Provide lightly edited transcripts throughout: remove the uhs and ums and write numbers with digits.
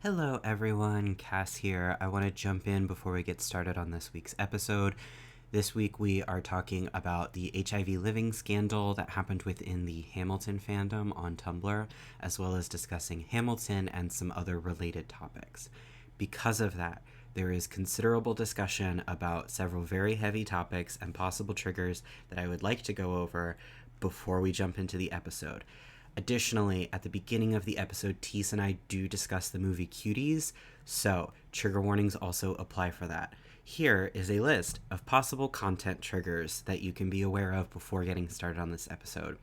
Hello everyone, Cass here. I want to jump in before we get started on this week's episode. This week we are talking about the HIVLiving scandal that happened within the Hamilton fandom on Tumblr, as well as discussing Hamilton and some other related topics. Because of that, there is considerable discussion about several very heavy topics and possible triggers that I would like to go over before we jump into the episode. Additionally, at the beginning of the episode, Teese and I do discuss the movie Cuties, so trigger warnings also apply for that. Here is a list of possible content triggers that you can be aware of before getting started on this episode.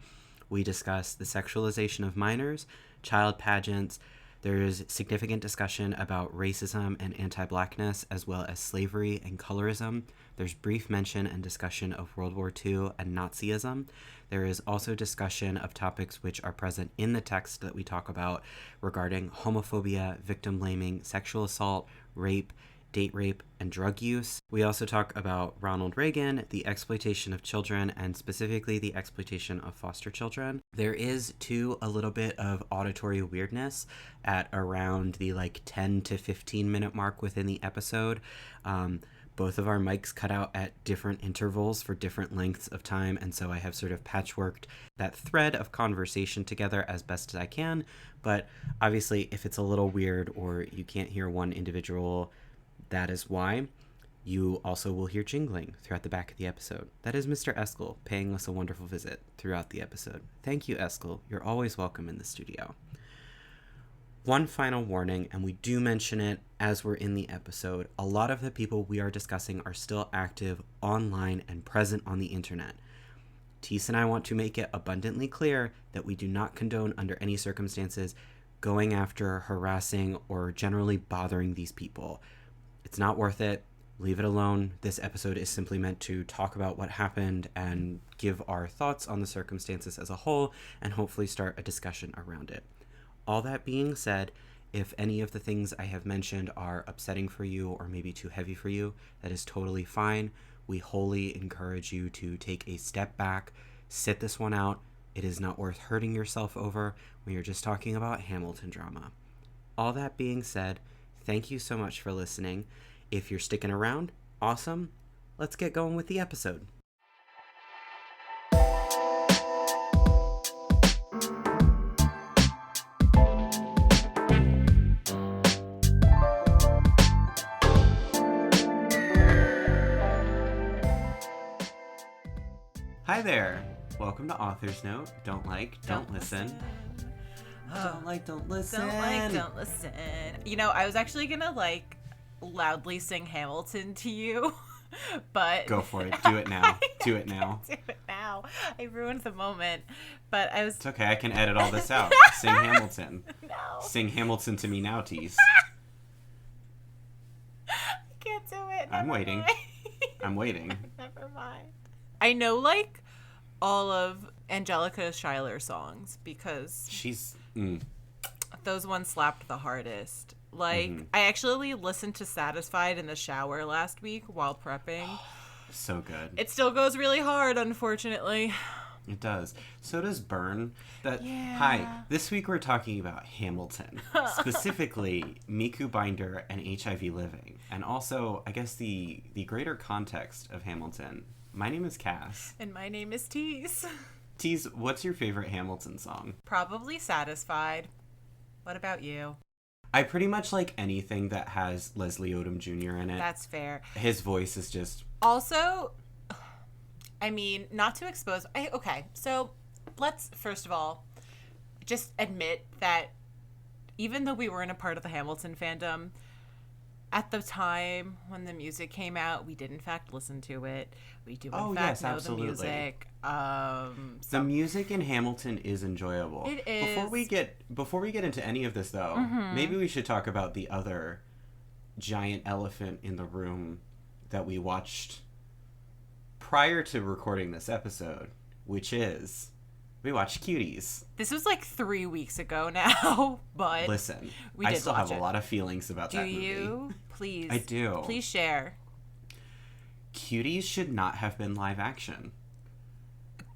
We discuss the sexualization of minors, child pageants. There is significant discussion about racism and anti-blackness, as well as slavery and colorism. There's brief mention and discussion of World War II and Nazism. There is also discussion of topics which are present in the text that we talk about regarding homophobia, victim blaming, sexual assault, rape, date rape, and drug use. We also talk about Ronald Reagan, the exploitation of children, and specifically the exploitation of foster children. There is, too, a little bit of auditory weirdness at around the 10 to 15 minute mark within the episode. Both of our mics cut out at different intervals for different lengths of time, and so I have sort of patchworked that thread of conversation together as best as I can. But obviously, if it's a little weird or you can't hear one individual, that is why. You also will hear jingling throughout the back of the episode. That is Mr. Eskel paying us a wonderful visit throughout the episode. Thank you, Eskel. You're always welcome in the studio. One final warning, and we do mention it as we're in the episode, a lot of the people we are discussing are still active online and present on the internet. Teese and I want to make it abundantly clear that we do not condone under any circumstances going after, harassing, or generally bothering these people. It's not worth it. Leave it alone. This episode is simply meant to talk about what happened and give our thoughts on the circumstances as a whole and hopefully start a discussion around it. All that being said, if any of the things I have mentioned are upsetting for you or maybe too heavy for you, that is totally fine. We wholly encourage you to take a step back, sit this one out. It is not worth hurting yourself over when you're just talking about Hamilton drama. All that being said, thank you so much for listening. If you're sticking around, awesome. Let's get going with the episode. Hi there. Welcome to Author's Note. Don't listen. Don't listen. Don't listen. You know, I was actually gonna loudly sing Hamilton to you, but go for it. Do it now. Do it now. Do it now. I ruined the moment, but I was. It's okay. I can edit all this out. Sing Hamilton. No. Sing Hamilton to me now, Teese. I can't do it. I'm waiting. I'm waiting. Never mind. I know all of Angelica Schuyler songs because she's those ones slapped the hardest. I actually listened to Satisfied in the shower last week while prepping. So good. It still goes really hard, unfortunately. It does. So does Burn. Yeah. Hi, this week we're talking about Hamilton, specifically MikuBinder and HIVLiving, and also, I guess, the greater context of Hamilton. My name is Cass. And my name is Teese. Teese, what's your favorite Hamilton song? Probably Satisfied. What about you? I pretty much like anything that has Leslie Odom Jr. in it. That's fair. His voice is just... Also, I mean, not to expose... Okay, so let's, first of all, just admit that even though we weren't a part of the Hamilton fandom, at the time when the music came out, we did in fact listen to it. We do in fact know absolutely. the music. The music in Hamilton is enjoyable. It is. Before we get into any of this, though, maybe we should talk about the other giant elephant in the room that we watched prior to recording this episode, which is we watched Cuties. This was 3 weeks ago now, but listen, I still have a lot of feelings about that movie. Do you? Please. I do. Please share. Cuties should not have been live action.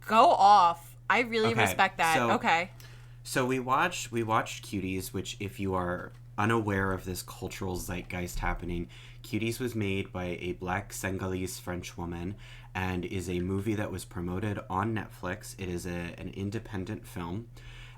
Go off. I really respect that. So, okay. So we watched Cuties, which if you are unaware of this cultural zeitgeist happening, Cuties was made by a black Senegalese French woman and is a movie that was promoted on Netflix. It is an independent film,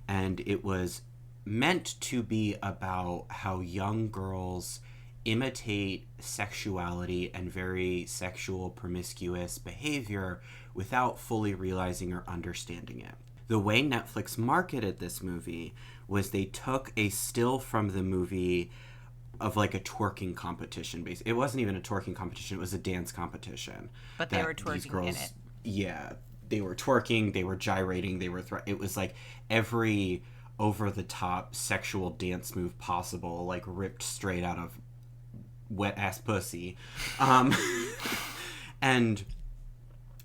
and it was meant to be about how young girls imitate sexuality and very sexual, promiscuous behavior without fully realizing or understanding it. The way Netflix marketed this movie was they took a still from the movie of like a twerking competition. It wasn't even a twerking competition, it was a dance competition. But they were twerking in it. Yeah, they were twerking, they were gyrating, it was like every over the top sexual dance move possible, like ripped straight out of wet ass pussy. And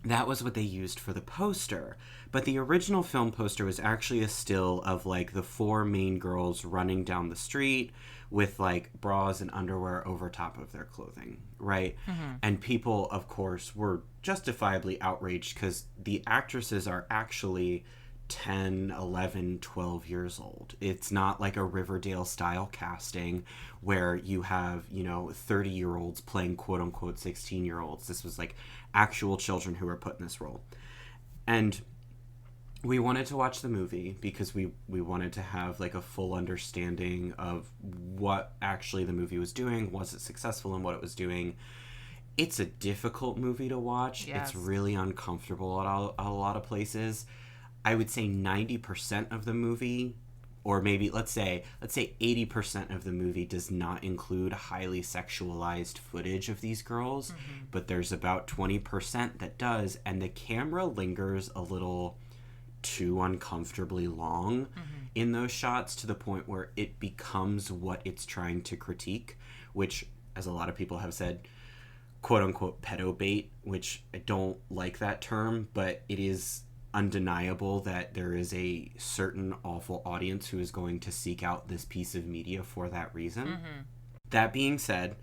that was what they used for the poster. But the original film poster was actually a still of like the four main girls running down the street with like bras and underwear over top of their clothing, right? Mm-hmm. And people, of course, were justifiably outraged because the actresses are actually 10, 11, 12 years old. It's not like a Riverdale style casting where you have, 30-year-olds playing quote unquote 16-year-olds. This was like actual children who were put in this role. And we wanted to watch the movie because we wanted to have like a full understanding of what actually the movie was doing. Was it successful in what it was doing? It's a difficult movie to watch. Yes. It's really uncomfortable at a lot of places. I would say 90% of the movie, or maybe let's say 80% of the movie does not include highly sexualized footage of these girls, mm-hmm. but there's about 20% that does, and the camera lingers a little too uncomfortably long mm-hmm. in those shots to the point where it becomes what it's trying to critique, which, as a lot of people have said, quote unquote pedo bait, which I don't like that term, but it is undeniable that there is a certain awful audience who is going to seek out this piece of media for that reason. Mm-hmm. That being said,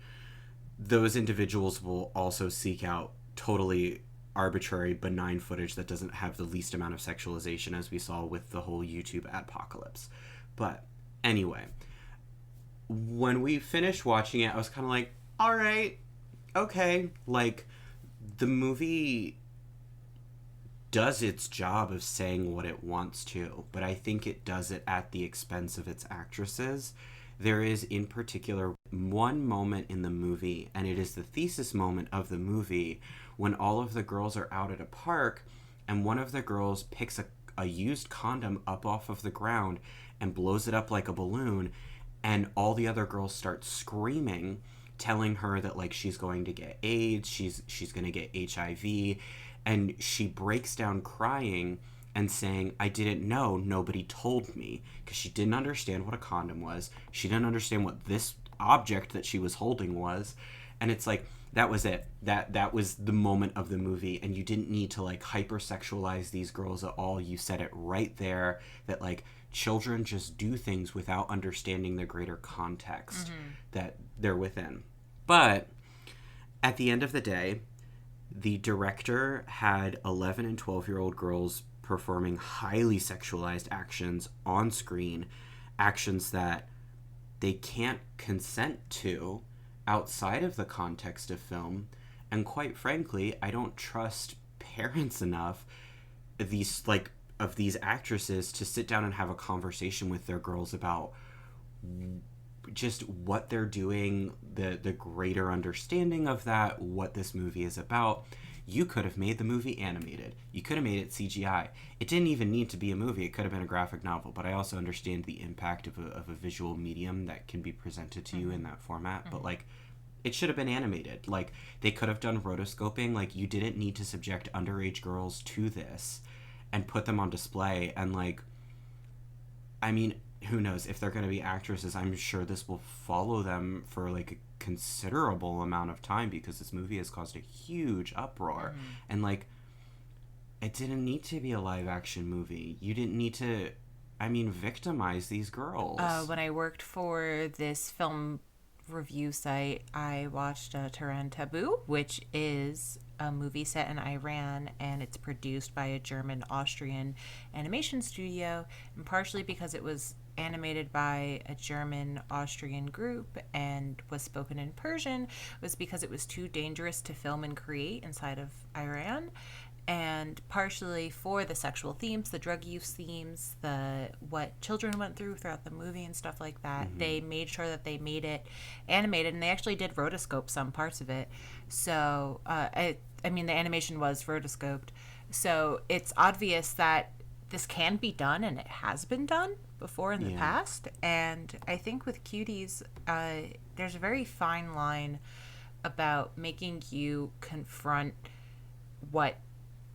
those individuals will also seek out totally arbitrary, benign footage that doesn't have the least amount of sexualization, as we saw with the whole YouTube adpocalypse. But anyway, when we finished watching it, I was kind of like, all right, okay, like the movie does its job of saying what it wants to, but I think it does it at the expense of its actresses. There is, in particular, one moment in the movie, and it is the thesis moment of the movie, when all of the girls are out at a park, and one of the girls picks a used condom up off of the ground and blows it up like a balloon, and all the other girls start screaming, telling her that, like, she's going to get AIDS, she's going to get HIV, and she breaks down crying and saying, I didn't know, nobody told me, because she didn't understand what a condom was. She didn't understand what this object that she was holding was. And it's like, that was it. That was the moment of the movie, and you didn't need to like hypersexualize these girls at all. You said it right there that like children just do things without understanding the greater context mm-hmm. that they're within. But at the end of the day, the director had 11 and 12-year-old girls performing highly sexualized actions on screen, actions that they can't consent to outside of the context of film. And quite frankly, I don't trust parents enough of these actresses to sit down and have a conversation with their girls about just what they're doing, the greater understanding of that, what this movie is about. You could have made the movie animated. You could have made it CGI. It didn't even need to be a movie. It could have been a graphic novel. But I also understand the impact of a visual medium that can be presented to you in that format. Mm-hmm. But, like, it should have been animated. Like, they could have done rotoscoping. Like, you didn't need to subject underage girls to this and put them on display. And, like, I mean, who knows? If they're going to be actresses, I'm sure this will follow them for, like, a considerable amount of time, because this movie has caused a huge uproar. Mm-hmm. And like, it didn't need to be a live action movie. You didn't need to, victimize these girls. When I worked for this film review site, I watched Tehran Taboo, which is a movie set in Iran, and it's produced by a German-Austrian animation studio, and partially because it was animated by a German-Austrian group and was spoken in Persian was because it was too dangerous to film and create inside of Iran. And partially for the sexual themes, the drug use themes, the what children went through throughout the movie and stuff like that, they made sure that they made it animated, and they actually did rotoscope some parts of it. So, I mean, the animation was rotoscoped. So it's obvious that this can be done, and it has been done before in the past. And I think with Cuties, there's a very fine line about making you confront what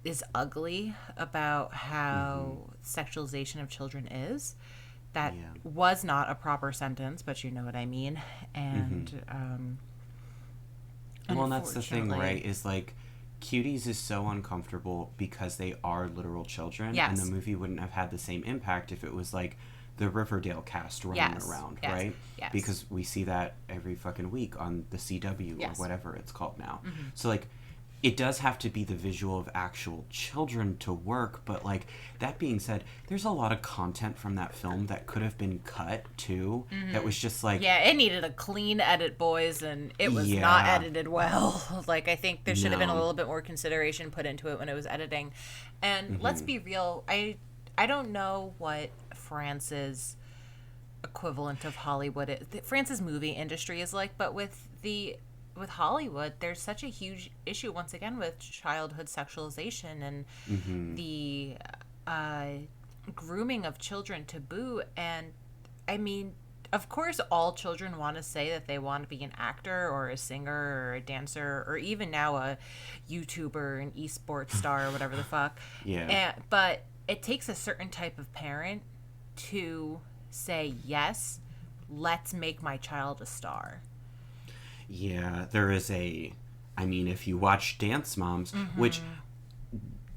is ugly about how sexualization of children is. That was not a proper sentence, but you know what I mean. And well, and that's the thing, right? Is like Cuties is so uncomfortable because they are literal children, and the movie wouldn't have had the same impact if it was like the Riverdale cast running around, right? Yes. Because we see that every fucking week on the CW or whatever it's called now. So like, it does have to be the visual of actual children to work, but like, that being said, there's a lot of content from that film that could have been cut too. That was just like, it needed a clean edit, boys, and it was not edited well. Like, I think there should have been a little bit more consideration put into it when it was editing. And let's be real, I don't know what France's equivalent of Hollywood is. France's movie industry is like, but with Hollywood, there's such a huge issue once again with childhood sexualization and the grooming of children to boot. And I mean, of course, all children want to say that they want to be an actor or a singer or a dancer or even now a YouTuber, an esports star or whatever the fuck. But it takes a certain type of parent to say, yes, let's make my child a star. Yeah, there is I mean, if you watch Dance Moms, which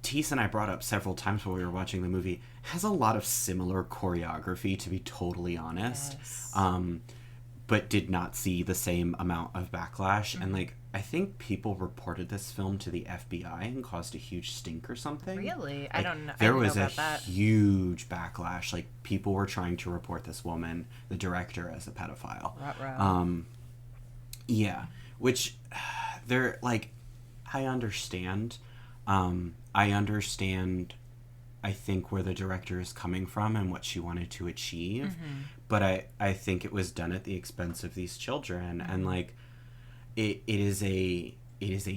Teese and I brought up several times while we were watching the movie, has a lot of similar choreography, to be totally honest, but did not see the same amount of backlash. And, like, I think people reported this film to the FBI and caused a huge stink or something. Really? Like, I don't know. There was a huge backlash. Like, people were trying to report this woman, the director, as a pedophile. Yeah, which they're like, I understand. I think where the director is coming from and what she wanted to achieve, but I think it was done at the expense of these children, and like, it is a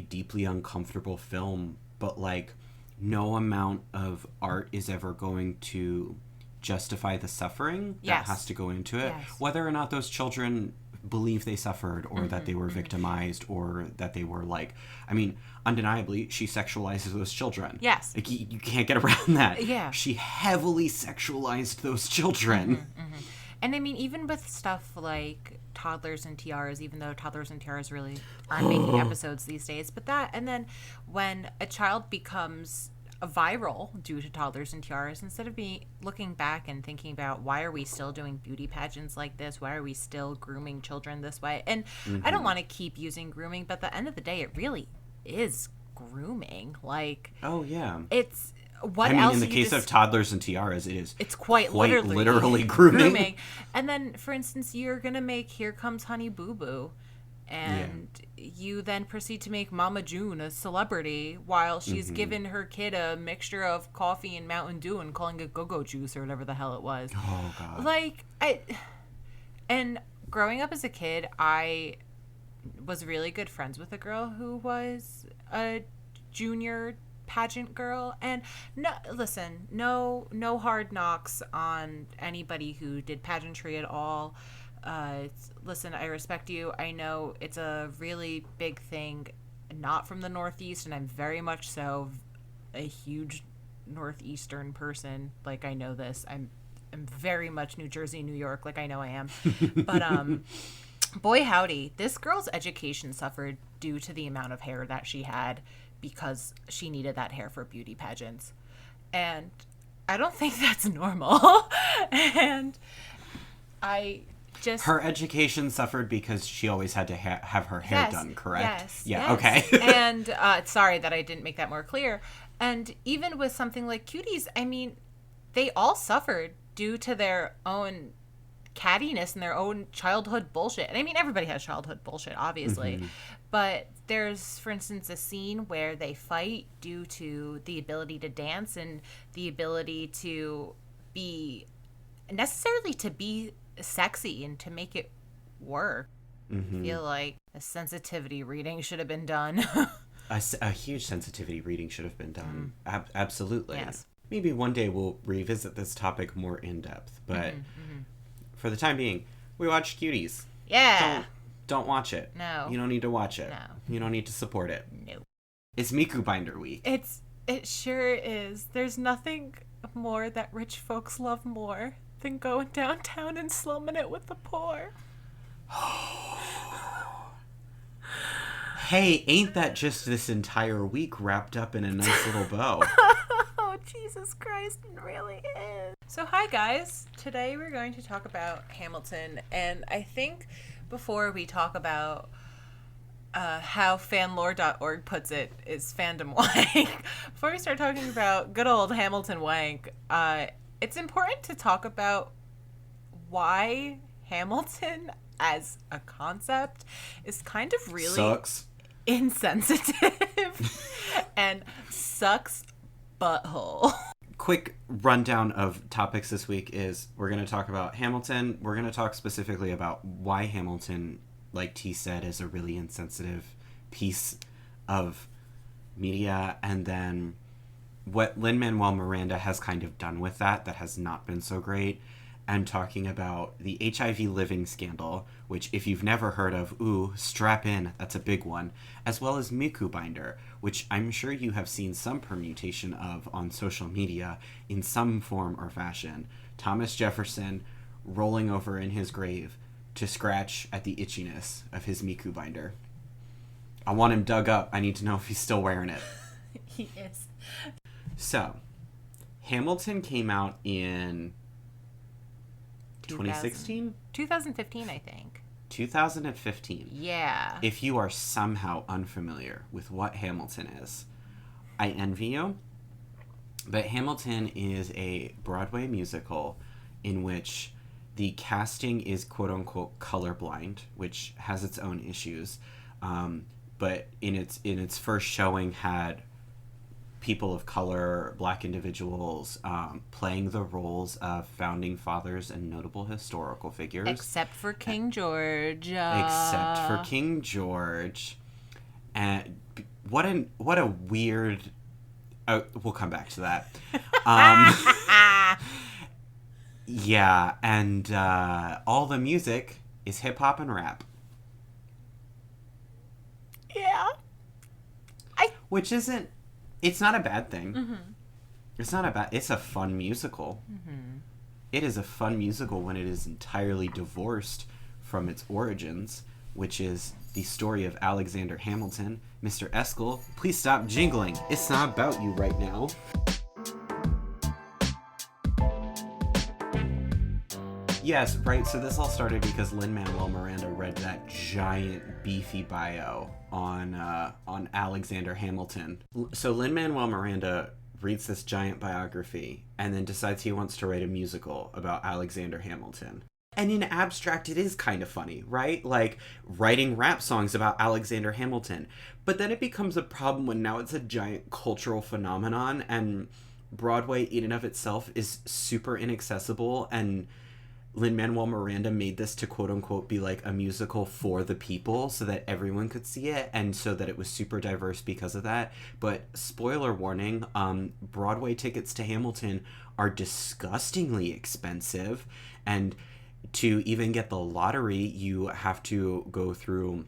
deeply uncomfortable film, but like, no amount of art is ever going to justify the suffering that has to go into it, whether or not those children believe they suffered or that they were victimized or that they were like, I mean, undeniably she sexualizes those children. Like, you can't get around that. She heavily sexualized those children. And I mean, even with stuff like Toddlers and Tiaras, even though Toddlers and Tiaras really aren't making episodes these days, but that, and then when a child becomes viral due to Toddlers and Tiaras, instead of looking back and thinking about why are we still doing beauty pageants like this, why are we still grooming children this way, and I don't want to keep using grooming, but at the end of the day it really is grooming. Like, it's what else in the case of Toddlers and Tiaras, it's quite literally grooming. And then, for instance, you're gonna make Here Comes Honey Boo Boo, and you then proceed to make Mama June a celebrity while she's given her kid a mixture of coffee and Mountain Dew and calling it go-go juice or whatever the hell it was. Oh, God. Like, and growing up as a kid, I was really good friends with a girl who was a junior pageant girl, and no hard knocks on anybody who did pageantry at all. Listen, I respect you. I know it's a really big thing, not from the Northeast, and I'm very much so a huge Northeastern person. Like, I know this. I'm very much New Jersey, New York, like I know I am. But boy howdy, this girl's education suffered due to the amount of hair that she had because she needed that hair for beauty pageants. And I don't think that's normal. And her education suffered because she always had to have her hair done, correct? Yes. Okay. And sorry that I didn't make that more clear. And even with something like Cuties, I mean, they all suffered due to their own cattiness and their own childhood bullshit. And I mean, everybody has childhood bullshit, obviously. But there's, for instance, a scene where they fight due to the ability to dance and the ability to be necessarily to be sexy and to make it work. I feel like a sensitivity reading should have been done. A huge sensitivity reading should have been done. Absolutely. Yes. Maybe one day we'll revisit this topic more in depth, but for the time being, we watched Cuties. Yeah. Don't watch it. No. You don't need to watch it. No. You don't need to support it. No. It's MikuBinder week. It sure is. There's nothing more that rich folks love more than going downtown and slumming it with the poor. Hey, ain't that just this entire week wrapped up in a nice little bow? Oh, Jesus Christ, it really is. So, hi guys. Today we're going to talk about Hamilton, and I think before we talk about how fanlore.org puts it is fandom wank, before we start talking about good old Hamilton wank, it's important to talk about why Hamilton as a concept is kind of really Sucks. insensitive and sucks butthole. Quick rundown of topics this week is we're going to talk about Hamilton. We're going to talk specifically about why Hamilton, like Teese said, is a really insensitive piece of media, and then what Lin Manuel Miranda has kind of done with that has not been so great. I'm talking about the HIVLiving scandal, which if you've never heard of, strap in, that's a big one, as well as MikuBinder, which I'm sure you have seen some permutation of on social media in some form or fashion. Thomas Jefferson rolling over in his grave to scratch at the itchiness of his MikuBinder. I want him dug up. I need to know if he's still wearing it. He is. So, Hamilton came out in 2016? 2015, I think. 2015. Yeah. If you are somehow unfamiliar with what Hamilton is, I envy you. But Hamilton is a Broadway musical in which the casting is quote-unquote colorblind, which has its own issues. But in its first showing had people of color, black individuals, playing the roles of founding fathers and notable historical figures. Except for King George. Except for King George. And what a weird... Oh, we'll come back to that. Yeah, and all the music is hip-hop and rap. Yeah. Which isn't... It's not a bad thing. Mm-hmm. It's a fun musical. Mm-hmm. It is a fun musical when it is entirely divorced from its origins, which is the story of Alexander Hamilton. Mr. Eskel, please stop jingling. It's not about you right now. Yes, right. So this all started because Lin Manuel Miranda read that giant beefy bio on Alexander Hamilton. So Lin Manuel Miranda reads this giant biography and then decides he wants to write a musical about Alexander Hamilton. And in abstract, it is kind of funny, right? Like writing rap songs about Alexander Hamilton. But then it becomes a problem when now it's a giant cultural phenomenon, and Broadway in and of itself is super inaccessible, and Lin-Manuel Miranda made this to quote-unquote be like a musical for the people so that everyone could see it, and so that it was super diverse because of that. But spoiler warning, Broadway tickets to Hamilton are disgustingly expensive, and to even get the lottery, you have to go through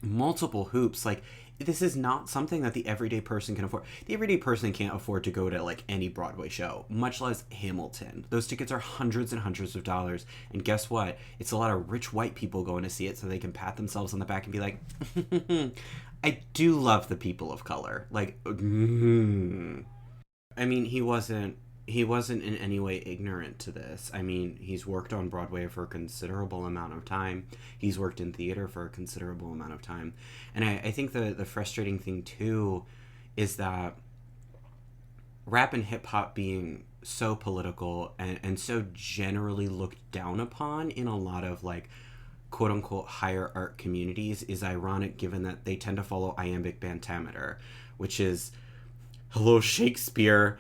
multiple hoops. Like, this is not something that the everyday person can afford. The everyday person can't afford to go to, like, any Broadway show, much less Hamilton. Those tickets are hundreds and hundreds of dollars. And guess what? It's a lot of rich white people going to see it so they can pat themselves on the back and be like, I do love the people of color. Like, I mean, he wasn't in any way ignorant to this. I mean, he's worked on Broadway for a considerable amount of time. He's worked in theater for a considerable amount of time. And I think the frustrating thing, too, is that rap and hip-hop being so political and so generally looked down upon in a lot of like quote unquote higher art communities is ironic given that they tend to follow iambic pentameter, which is hello Shakespeare.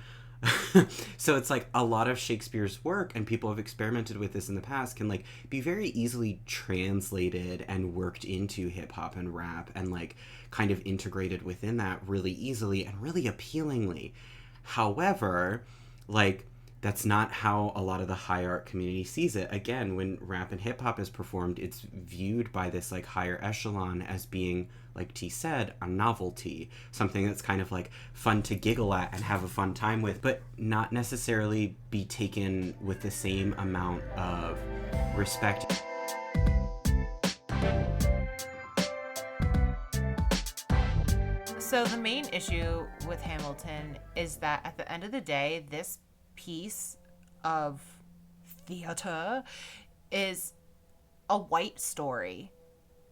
So it's like a lot of Shakespeare's work, and people have experimented with this in the past, can like be very easily translated and worked into hip hop and rap and like kind of integrated within that really easily and really appealingly. However, like that's not how a lot of the high art community sees it. Again, when rap and hip hop is performed, it's viewed by this like higher echelon as being, like T said, a novelty, something that's kind of like fun to giggle at and have a fun time with, but not necessarily be taken with the same amount of respect. So the main issue with Hamilton is that at the end of the day, this piece of theater is a white story.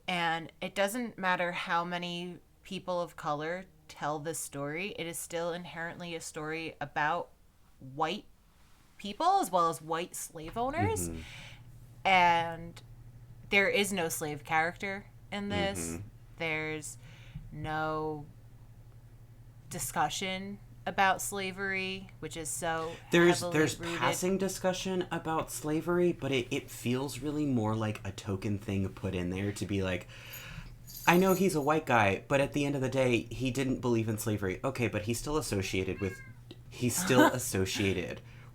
And it doesn't matter how many people of color tell this story, it is still inherently a story about white people as well as white slave owners. Mm-hmm. And there is no slave character in this. Mm-hmm. There's no discussion about slavery, which is so there's rooted. passing discussion about slavery, but it feels really more like a token thing put in there to be like, I know he's a white guy, but at the end of the day he didn't believe in slavery. Okay, but he's still associated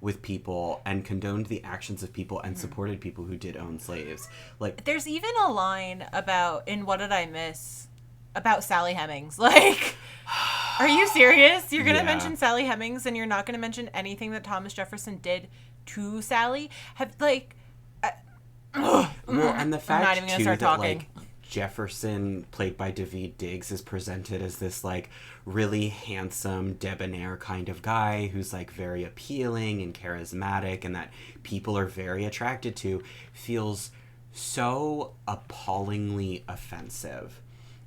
with people and condoned the actions of people and supported people who did own slaves. Like there's even a line about in What Did I Miss about Sally Hemings. Like, are you serious? You're going to mention Sally Hemings and you're not going to mention anything that Thomas Jefferson did to Sally? well, and the fact I'm not even gonna too start that talking. like Jefferson, played by Daveed Diggs, is presented as this like really handsome, debonair kind of guy who's like very appealing and charismatic and that people are very attracted to, feels so appallingly offensive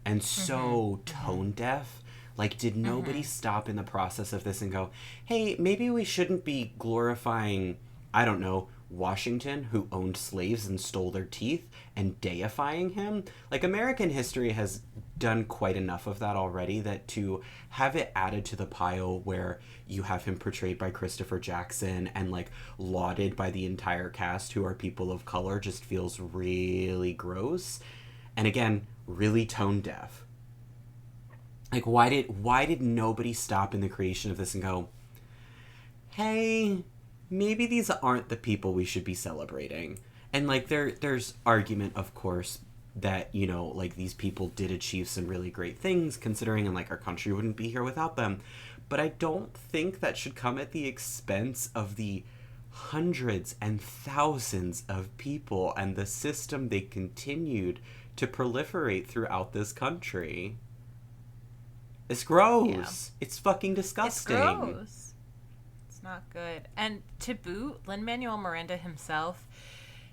and so tone deaf. Like, did nobody stop in the process of this and go, hey, maybe we shouldn't be glorifying, I don't know, Washington, who owned slaves and stole their teeth, and deifying him? Like, American history has done quite enough of that already, that to have it added to the pile where you have him portrayed by Christopher Jackson and, like, lauded by the entire cast who are people of color just feels really gross. And again, really tone deaf. Like, why did nobody stop in the creation of this and go, hey, maybe these aren't the people we should be celebrating? And like there's argument, of course, that, you know, like these people did achieve some really great things considering, and like our country wouldn't be here without them. But I don't think that should come at the expense of the hundreds and thousands of people and the system they continued to proliferate throughout this country. It's gross. Yeah. It's fucking disgusting. It's gross. It's not good. And to boot, Lin Manuel Miranda himself,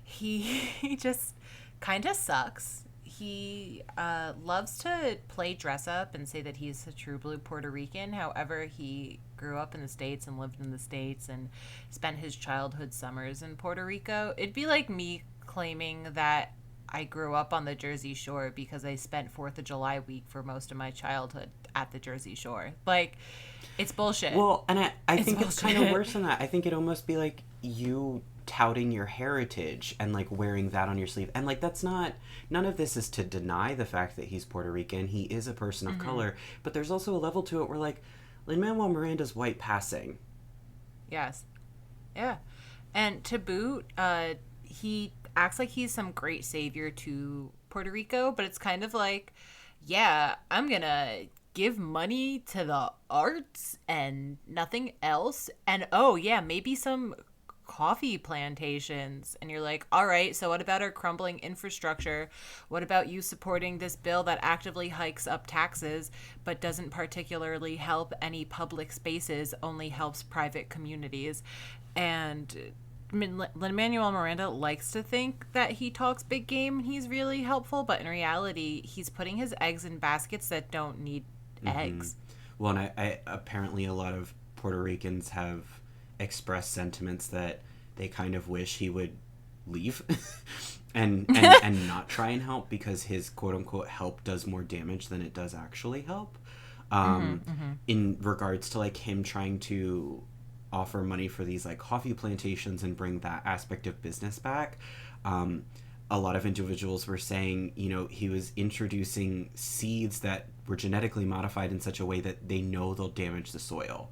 he just kind of sucks. He loves to play dress up and say that he's a true blue Puerto Rican. However, he grew up in the States and lived in the States and spent his childhood summers in Puerto Rico. It'd be like me claiming that I grew up on the Jersey Shore because I spent 4th of July week for most of my childhood at the Jersey Shore. Like, it's bullshit. Well, and I think it's kind of worse than that. I think it'd almost be like you touting your heritage and like wearing that on your sleeve. And like, that's not, none of this is to deny the fact that he's Puerto Rican. He is a person of color, but there's also a level to it where like Lin Manuel Miranda's white passing. Yes. Yeah. And to boot, he acts like he's some great savior to Puerto Rico, but it's kind of like, yeah, I'm gonna give money to the arts and nothing else, and oh yeah, maybe some coffee plantations. And you're like, all right, so what about our crumbling infrastructure? What about you supporting this bill that actively hikes up taxes but doesn't particularly help any public spaces, only helps private communities? And I mean, Lin Manuel Miranda likes to think that he talks big game and he's really helpful, but in reality, he's putting his eggs in baskets that don't need eggs. Well, and I apparently a lot of Puerto Ricans have expressed sentiments that they kind of wish he would leave and not try and help, because his quote-unquote help does more damage than it does actually help. In regards to like him trying to offer money for these like coffee plantations and bring that aspect of business back, a lot of individuals were saying, you know, he was introducing seeds that were genetically modified in such a way that they know they'll damage the soil.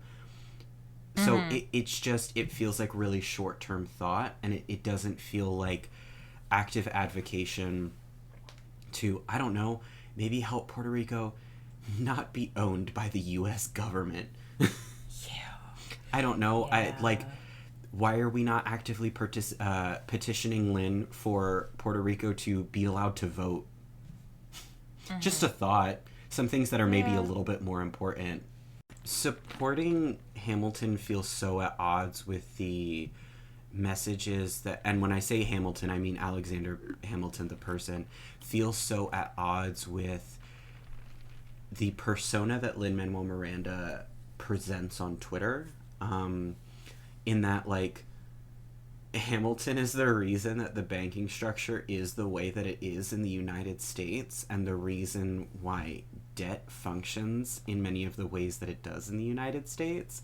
So it feels like really short-term thought, and it doesn't feel like active advocation to, I don't know, maybe help Puerto Rico not be owned by the U.S. government. I don't know. Yeah. Why are we not actively petitioning Lin for Puerto Rico to be allowed to vote? Just a thought. Some things that are maybe a little bit more important. Supporting Hamilton feels so at odds with the messages that, and when I say Hamilton, I mean Alexander Hamilton, the person, feels so at odds with the persona that Lin Manuel Miranda presents on Twitter. In that, like, Hamilton is the reason that the banking structure is the way that it is in the United States, and the reason why debt functions in many of the ways that it does in the United States,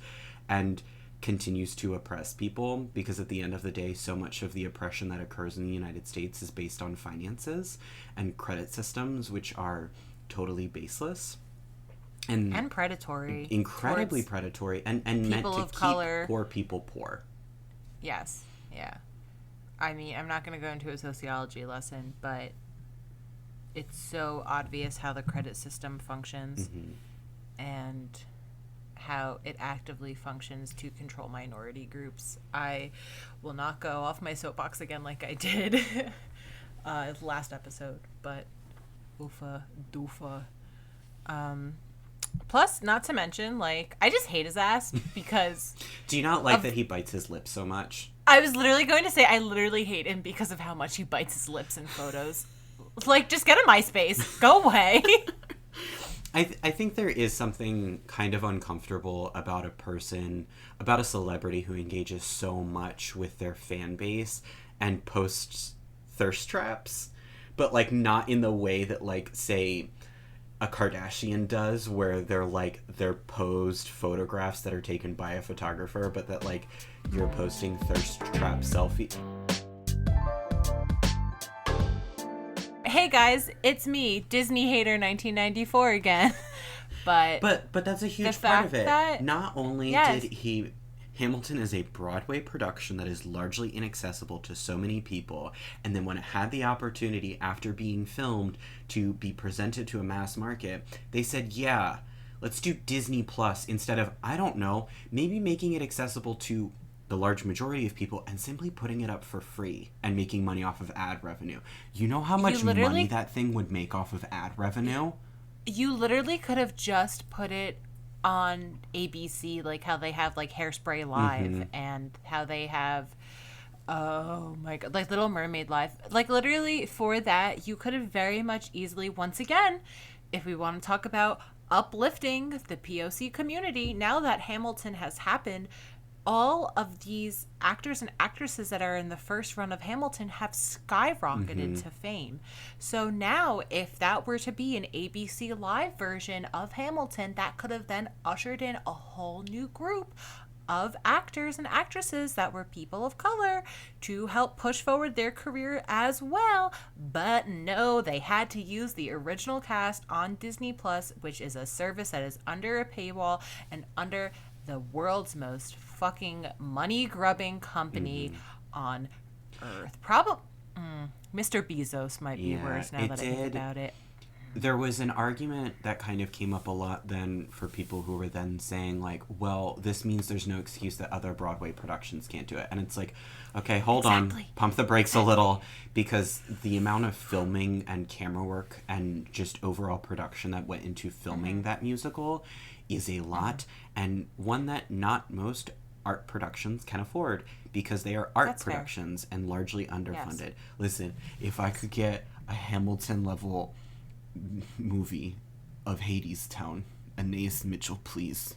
and continues to oppress people, because at the end of the day, so much of the oppression that occurs in the United States is based on finances and credit systems, which are totally baseless. And predatory. Incredibly predatory, and meant to keep poor people poor. Yes. Yeah. I mean, I'm not going to go into a sociology lesson, but it's so obvious how the credit system functions and how it actively functions to control minority groups. I will not go off my soapbox again like I did last episode, but oofa doofa. Plus, not to mention, like, I just hate his ass because... Do you not like that he bites his lips so much? I was literally going to say I literally hate him because of how much he bites his lips in photos. Like, just get a MySpace. Go away. I think there is something kind of uncomfortable about a celebrity who engages so much with their fan base and posts thirst traps, but, like, not in the way that, like, say... a Kardashian does, where they're posed photographs that are taken by a photographer, but that, like, you're posting thirst trap selfie. Hey guys, it's me, Disney hater 1994 again. But that's a huge part of it. Not only did Hamilton is a Broadway production that is largely inaccessible to so many people, and then when it had the opportunity after being filmed to be presented to a mass market, they said, yeah, let's do Disney Plus instead of, I don't know, maybe making it accessible to the large majority of people and simply putting it up for free and making money off of ad revenue. You know how much money that thing would make off of ad revenue? You literally could have just put it on ABC, like how they have like Hairspray Live and how they have, oh my god, like Little Mermaid Live. Like, literally for that, you could have very much easily, once again, if we want to talk about uplifting the POC community, now that Hamilton has happened, all of these actors and actresses that are in the first run of Hamilton have skyrocketed to fame. So now, if that were to be an ABC Live version of Hamilton, that could have then ushered in a whole new group of actors and actresses that were people of color to help push forward their career as well. But no, they had to use the original cast on Disney Plus, which is a service that is under a paywall and under the world's most fucking money-grubbing company on Earth. Mr. Bezos might be worse now that I think about it. There was an argument that kind of came up a lot then for people who were then saying, like, well, this means there's no excuse that other Broadway productions can't do it. And it's like, okay, hold on, pump the brakes a little, because the amount of filming and camera work and just overall production that went into filming that musical is a lot, and one that not most art productions can afford, because they are art productions and largely underfunded. Yes. Listen, if I could get a Hamilton-level movie of Hades Town, Anais Mitchell, please.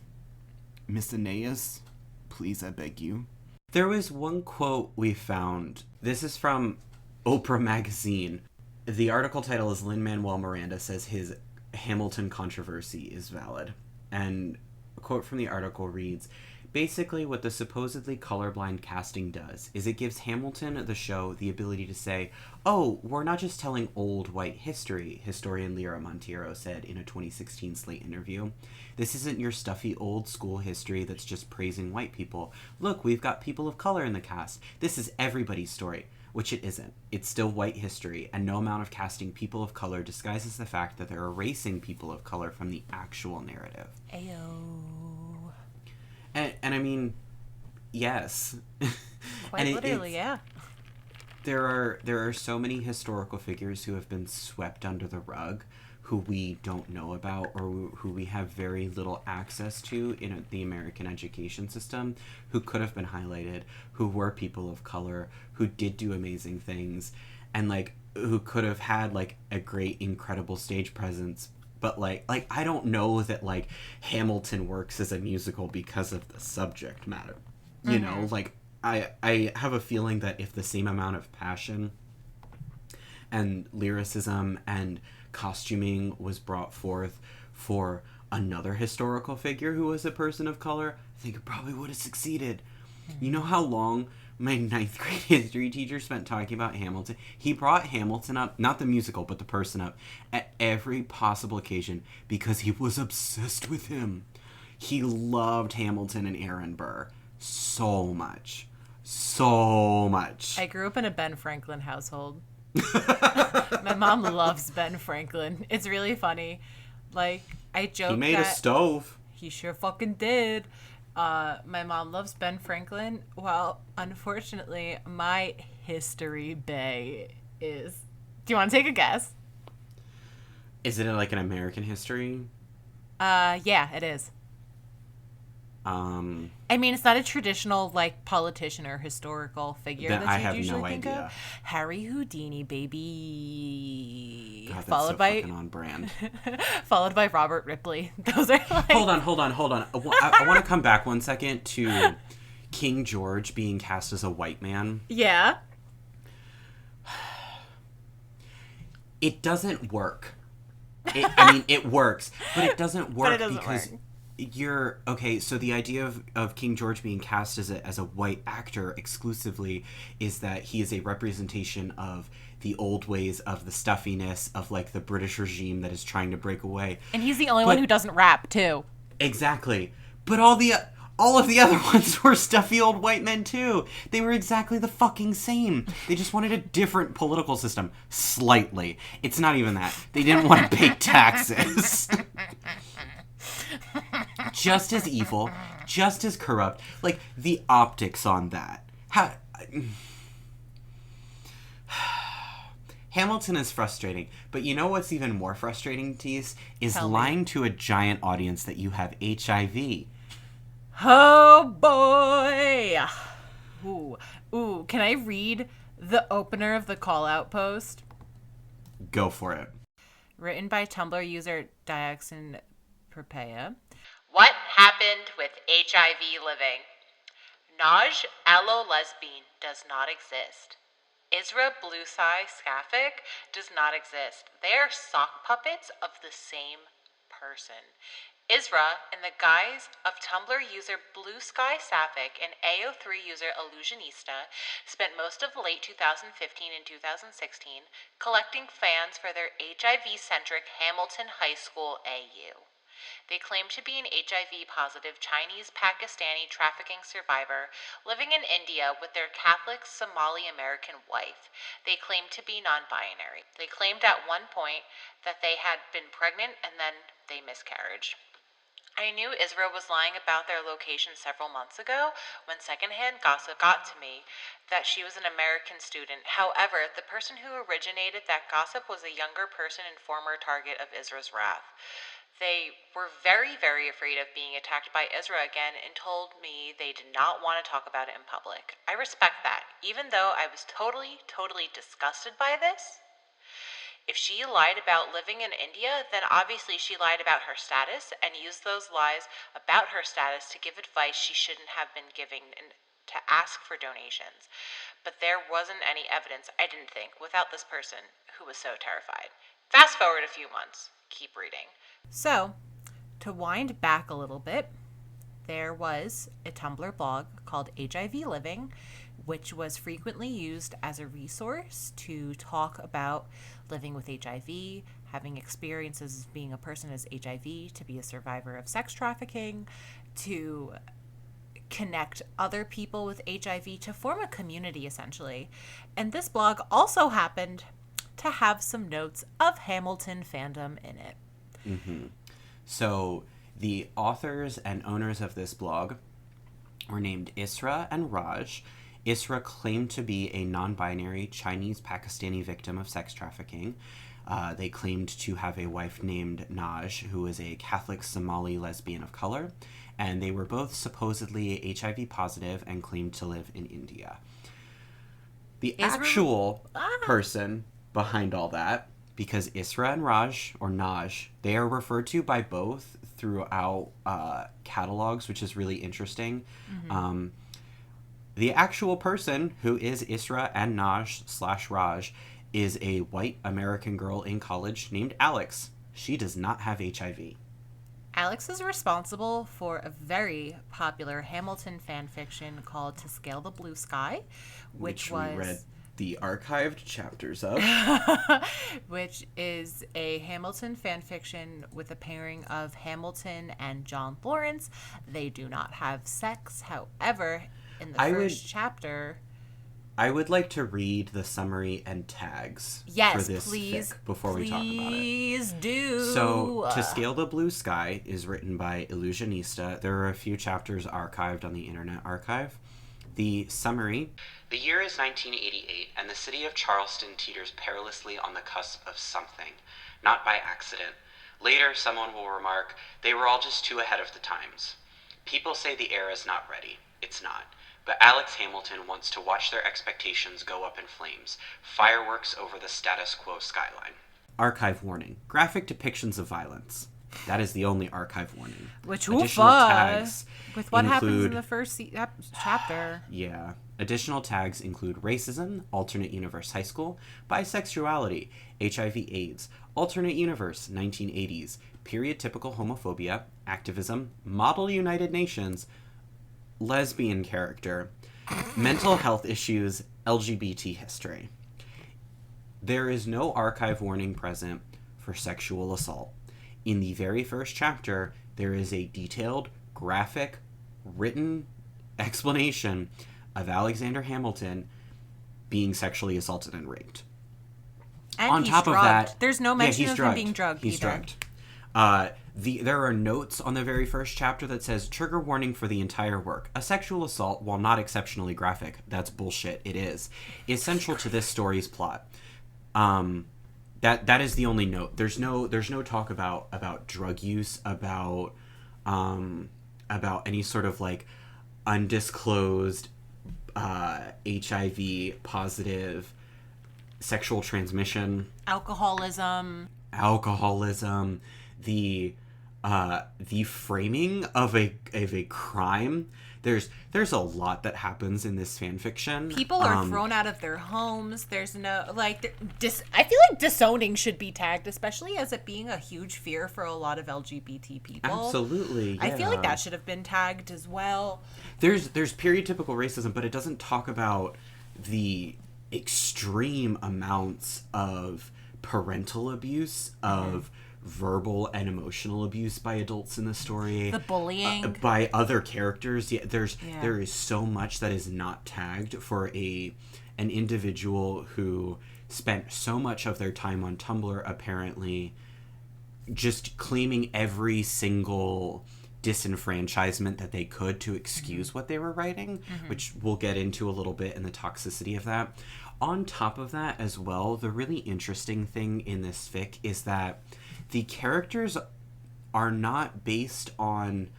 Miss Anais, Please, I beg you. There was one quote we found. This is from Oprah Magazine. The article title is Lin Manuel Miranda says his Hamilton controversy is valid. And a quote from the article reads, basically what the supposedly colorblind casting does is it gives Hamilton, the show, the ability to say, oh, we're not just telling old white history, historian Lyra Monteiro said in a 2016 Slate interview. This isn't your stuffy old school history that's just praising white people. Look, we've got people of color in the cast. This is everybody's story. Which it isn't. It's still white history, and no amount of casting people of color disguises the fact that they're erasing people of color from the actual narrative. Ayo. And I mean, yes. Quite and literally, yeah. There are so many historical figures who have been swept under the rug, who we don't know about or who we have very little access to in the American education system, who could have been highlighted, who were people of color, who did do amazing things, and like who could have had like a great, incredible stage presence. But like I don't know that like Hamilton works as a musical because of the subject matter. You know, like I have a feeling that if the same amount of passion and lyricism and costuming was brought forth for another historical figure who was a person of color, I think it probably would have succeeded. You know how long my 9th grade history teacher spent talking about Hamilton? He brought Hamilton up, not the musical, but the person up, at every possible occasion because he was obsessed with him. He loved Hamilton and Aaron Burr so much. So much. I grew up in a Ben Franklin household. My mom loves Ben Franklin. It's really funny. Like, I joke He made that a stove. he sure fucking did. My mom loves Ben Franklin. Well, unfortunately, my history bay is... Do you want to take a guess? Is it like an American history? Yeah, it is. I mean, it's not a traditional, like, politician or historical figure Then that I you have usually no think idea. of. Harry Houdini, baby. God, that's followed so by fucking on brand. followed by Robert Ripley. Those are like... Hold on. I want to come back one second to King George being cast as a white man. Yeah. It doesn't work. I mean, it works, but it doesn't work it doesn't because work. you're okay. So the idea of King George being cast as a white actor exclusively is that he is a representation of the old ways of the stuffiness of like the British regime that is trying to break away. And he's the only one who doesn't rap, too. Exactly. But all of the other ones were stuffy old white men too. They were exactly the fucking same. They just wanted a different political system. Slightly. It's not even that. They didn't want to pay taxes. Just as evil, just as corrupt. Like, the optics on that. Hamilton is frustrating, but you know what's even more frustrating, Teese? Is Tell me. lying to a giant audience that you have HIV. Oh, boy. Ooh, can I read the opener of the call-out post? Go for it. Written by Tumblr user Diaxin Perpea. What happened with HIVLiving? Naj Allo-Lesbian does not exist. Isra Bluesai Scaffic does not exist. They are sock puppets of the same person. Isra, in the guise of Tumblr user Blue Sky Sapphic and AO3 user Illusionista, spent most of late 2015 and 2016 collecting fans for their HIV-centric Hamilton High School AU. They claim to be an HIV-positive Chinese-Pakistani trafficking survivor living in India with their Catholic Somali-American wife. They claim to be non-binary. They claimed at one point that they had been pregnant and then they miscarried. I knew Isra was lying about their location several months ago when secondhand gossip got to me that she was an American student. However, the person who originated that gossip was a younger person and former target of Isra's wrath. They were very, very afraid of being attacked by Isra again and told me they did not want to talk about it in public. I respect that, even though I was totally disgusted by this. If she lied about living in India, then obviously she lied about her status and used those lies about her status to give advice she shouldn't have been giving and to ask for donations. But there wasn't any evidence, I didn't think, without this person who was so terrified. Fast forward a few months. Keep reading. So, to wind back a little bit, there was a Tumblr blog called HIVLiving, which was frequently used as a resource to talk about living with HIV, having experiences of being a person as HIV, to be a survivor of sex trafficking, to connect other people with HIV, to form a community, essentially. And this blog also happened to have some notes of Hamilton fandom in it. Mm-hmm. So the authors and owners of this blog were named Isra and Raj. Isra claimed to be a non-binary Chinese-Pakistani victim of sex trafficking. They claimed to have a wife named Naj, who is a Catholic Somali lesbian of color, and they were both supposedly HIV positive and claimed to live in India. The actual person behind all that, because Isra and Raj, or Naj, they are referred to by both throughout catalogs, which is really interesting. Mm-hmm. The actual person who is Isra and Naj / Raj is a white American girl in college named Alex. She does not have HIV. Alex is responsible for a very popular Hamilton fan fiction called To Scale the Blue Sky, which was... we read the archived chapters of. Which is a Hamilton fan fiction with a pairing of Hamilton and John Lawrence. They do not have sex. However, in the first chapter... I would like to read the summary and tags for this fic before we talk about it. Please do. So, To Scale the Blue Sky is written by Illusionista. There are a few chapters archived on the Internet Archive. The summary: the year is 1988, and the city of Charleston teeters perilously on the cusp of something, not by accident. Later, someone will remark, they were all just too ahead of the times. People say the era is not ready. It's not. But Alex Hamilton wants to watch their expectations go up in flames. Fireworks over the status quo skyline. Archive warning. Graphic depictions of violence. That is the only archive warning. Which additional tags with what happens in the first chapter. Yeah. Additional tags include racism, alternate universe high school, bisexuality, HIV/AIDS, alternate universe 1980s, period typical homophobia, activism, model United Nations, lesbian character, mental health issues, LGBT history. There is no archive warning present for sexual assault. In the very first chapter, there is a detailed, graphic, written explanation of Alexander Hamilton being sexually assaulted and raped. And on top drugged. Of that, there's no mention of him being drugged. He's drugged. There are notes on the very first chapter that says, trigger warning for the entire work. A sexual assault, while not exceptionally graphic, that's bullshit, it is central to this story's plot. That is the only note. There's no talk about drug use, about any sort of like undisclosed HIV positive sexual transmission, alcoholism, the framing of a crime. There's a lot that happens in this fan fiction. People are thrown out of their homes. There's no I feel like disowning should be tagged, especially as it being a huge fear for a lot of LGBT people. Absolutely, yeah. I feel like that should have been tagged as well. There's peritypical racism, but it doesn't talk about the extreme amounts of parental abuse, of verbal and emotional abuse by adults in the story, the bullying by other characters. There is so much that is not tagged for an individual who spent so much of their time on Tumblr apparently just claiming every single disenfranchisement that they could to excuse what they were writing, which we'll get into a little bit in the toxicity of that. On top of that as well, the really interesting thing in this fic is that the characters are not based on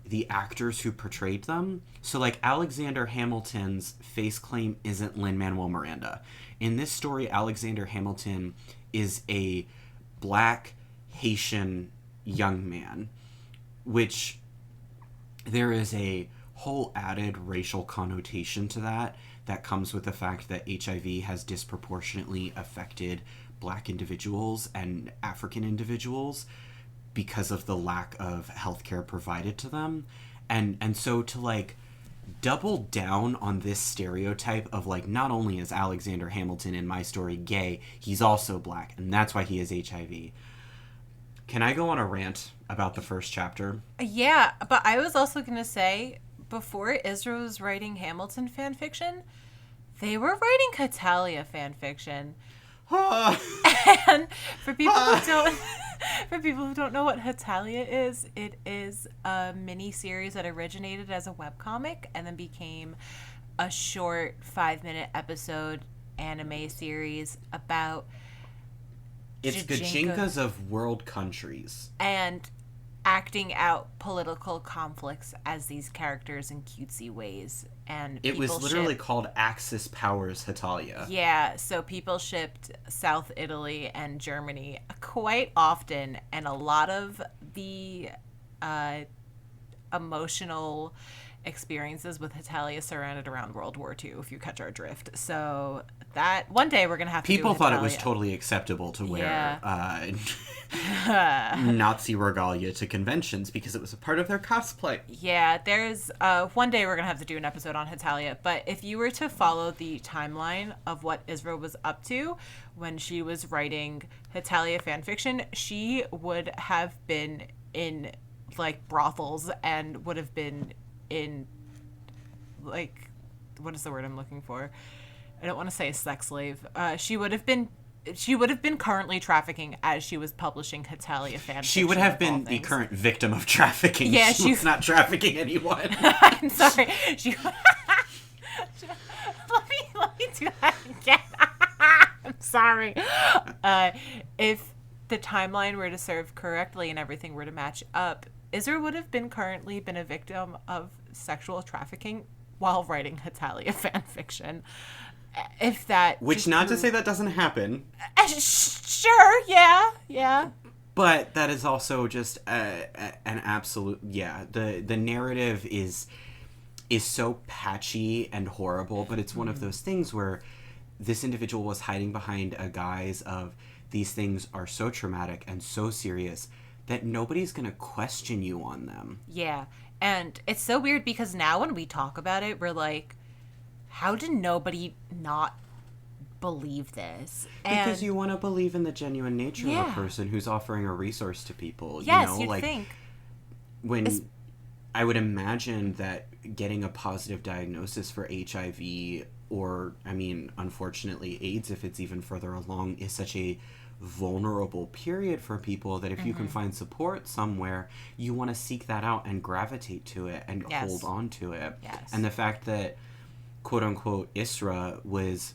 the actors who portrayed them. So, like, Alexander Hamilton's face claim isn't Lin Manuel Miranda. In this story, Alexander Hamilton is a black Haitian young man, which there is a whole added racial connotation to that comes with the fact that HIV has disproportionately affected black individuals and African individuals because of the lack of healthcare provided to them. And so to, like, double down on this stereotype of, like, not only is Alexander Hamilton in my story gay, he's also black, and that's why he has HIV. Can I go on a rant about the first chapter? Yeah, but I was also going to say, before Israel was writing Hamilton fan fiction, they were writing Hitalia fan fiction. And for people who don't know what Hitalia is, it is a mini series that originated as a webcomic and then became a short 5-minute episode anime series about it's Gajinkas of world countries and acting out political conflicts as these characters in cutesy ways. And it was literally called Axis Powers Hitalia. Yeah, so people shipped South Italy and Germany quite often, and a lot of the emotional experiences with Hitalia surrounded around World War II, if you catch our drift. So that one day we're going to have to people do thought Hitalia. it was totally acceptable to wear Nazi regalia to conventions because it was a part of their cosplay. Yeah, there's one day we're going to have to do an episode on Hitalia, but if you were to follow the timeline of what Israel was up to when she was writing Hitalia fanfiction, she would have been in, like, brothels and would have been in, like, what is the word I'm looking for? I don't want to say a sex slave. She would have been currently trafficking as she was publishing Hitalia fanfiction. She would have been the current victim of trafficking. Yeah, she was not trafficking anyone. I'm sorry. Let me do that again. I'm sorry. If the timeline were to serve correctly and everything were to match up, Israel would have currently been a victim of sexual trafficking while writing Hitalia fanfiction. If that... Which, not to say that doesn't happen. Sure, yeah. But that is also just an absolute... Yeah, the narrative is so patchy and horrible, but it's one of those things where this individual was hiding behind a guise of these things are so traumatic and so serious that nobody's going to question you on them. Yeah, and it's so weird because now when we talk about it, we're like, how did nobody not believe this? Because you want to believe in the genuine nature of a person who's offering a resource to people. Yes, you know? you'd Like, think. When I would imagine that getting a positive diagnosis for HIV or, I mean, unfortunately, AIDS, if it's even further along, is such a vulnerable period for people that if you can find support somewhere, you want to seek that out and gravitate to it and hold on to it. Yes. And the fact that quote-unquote Isra was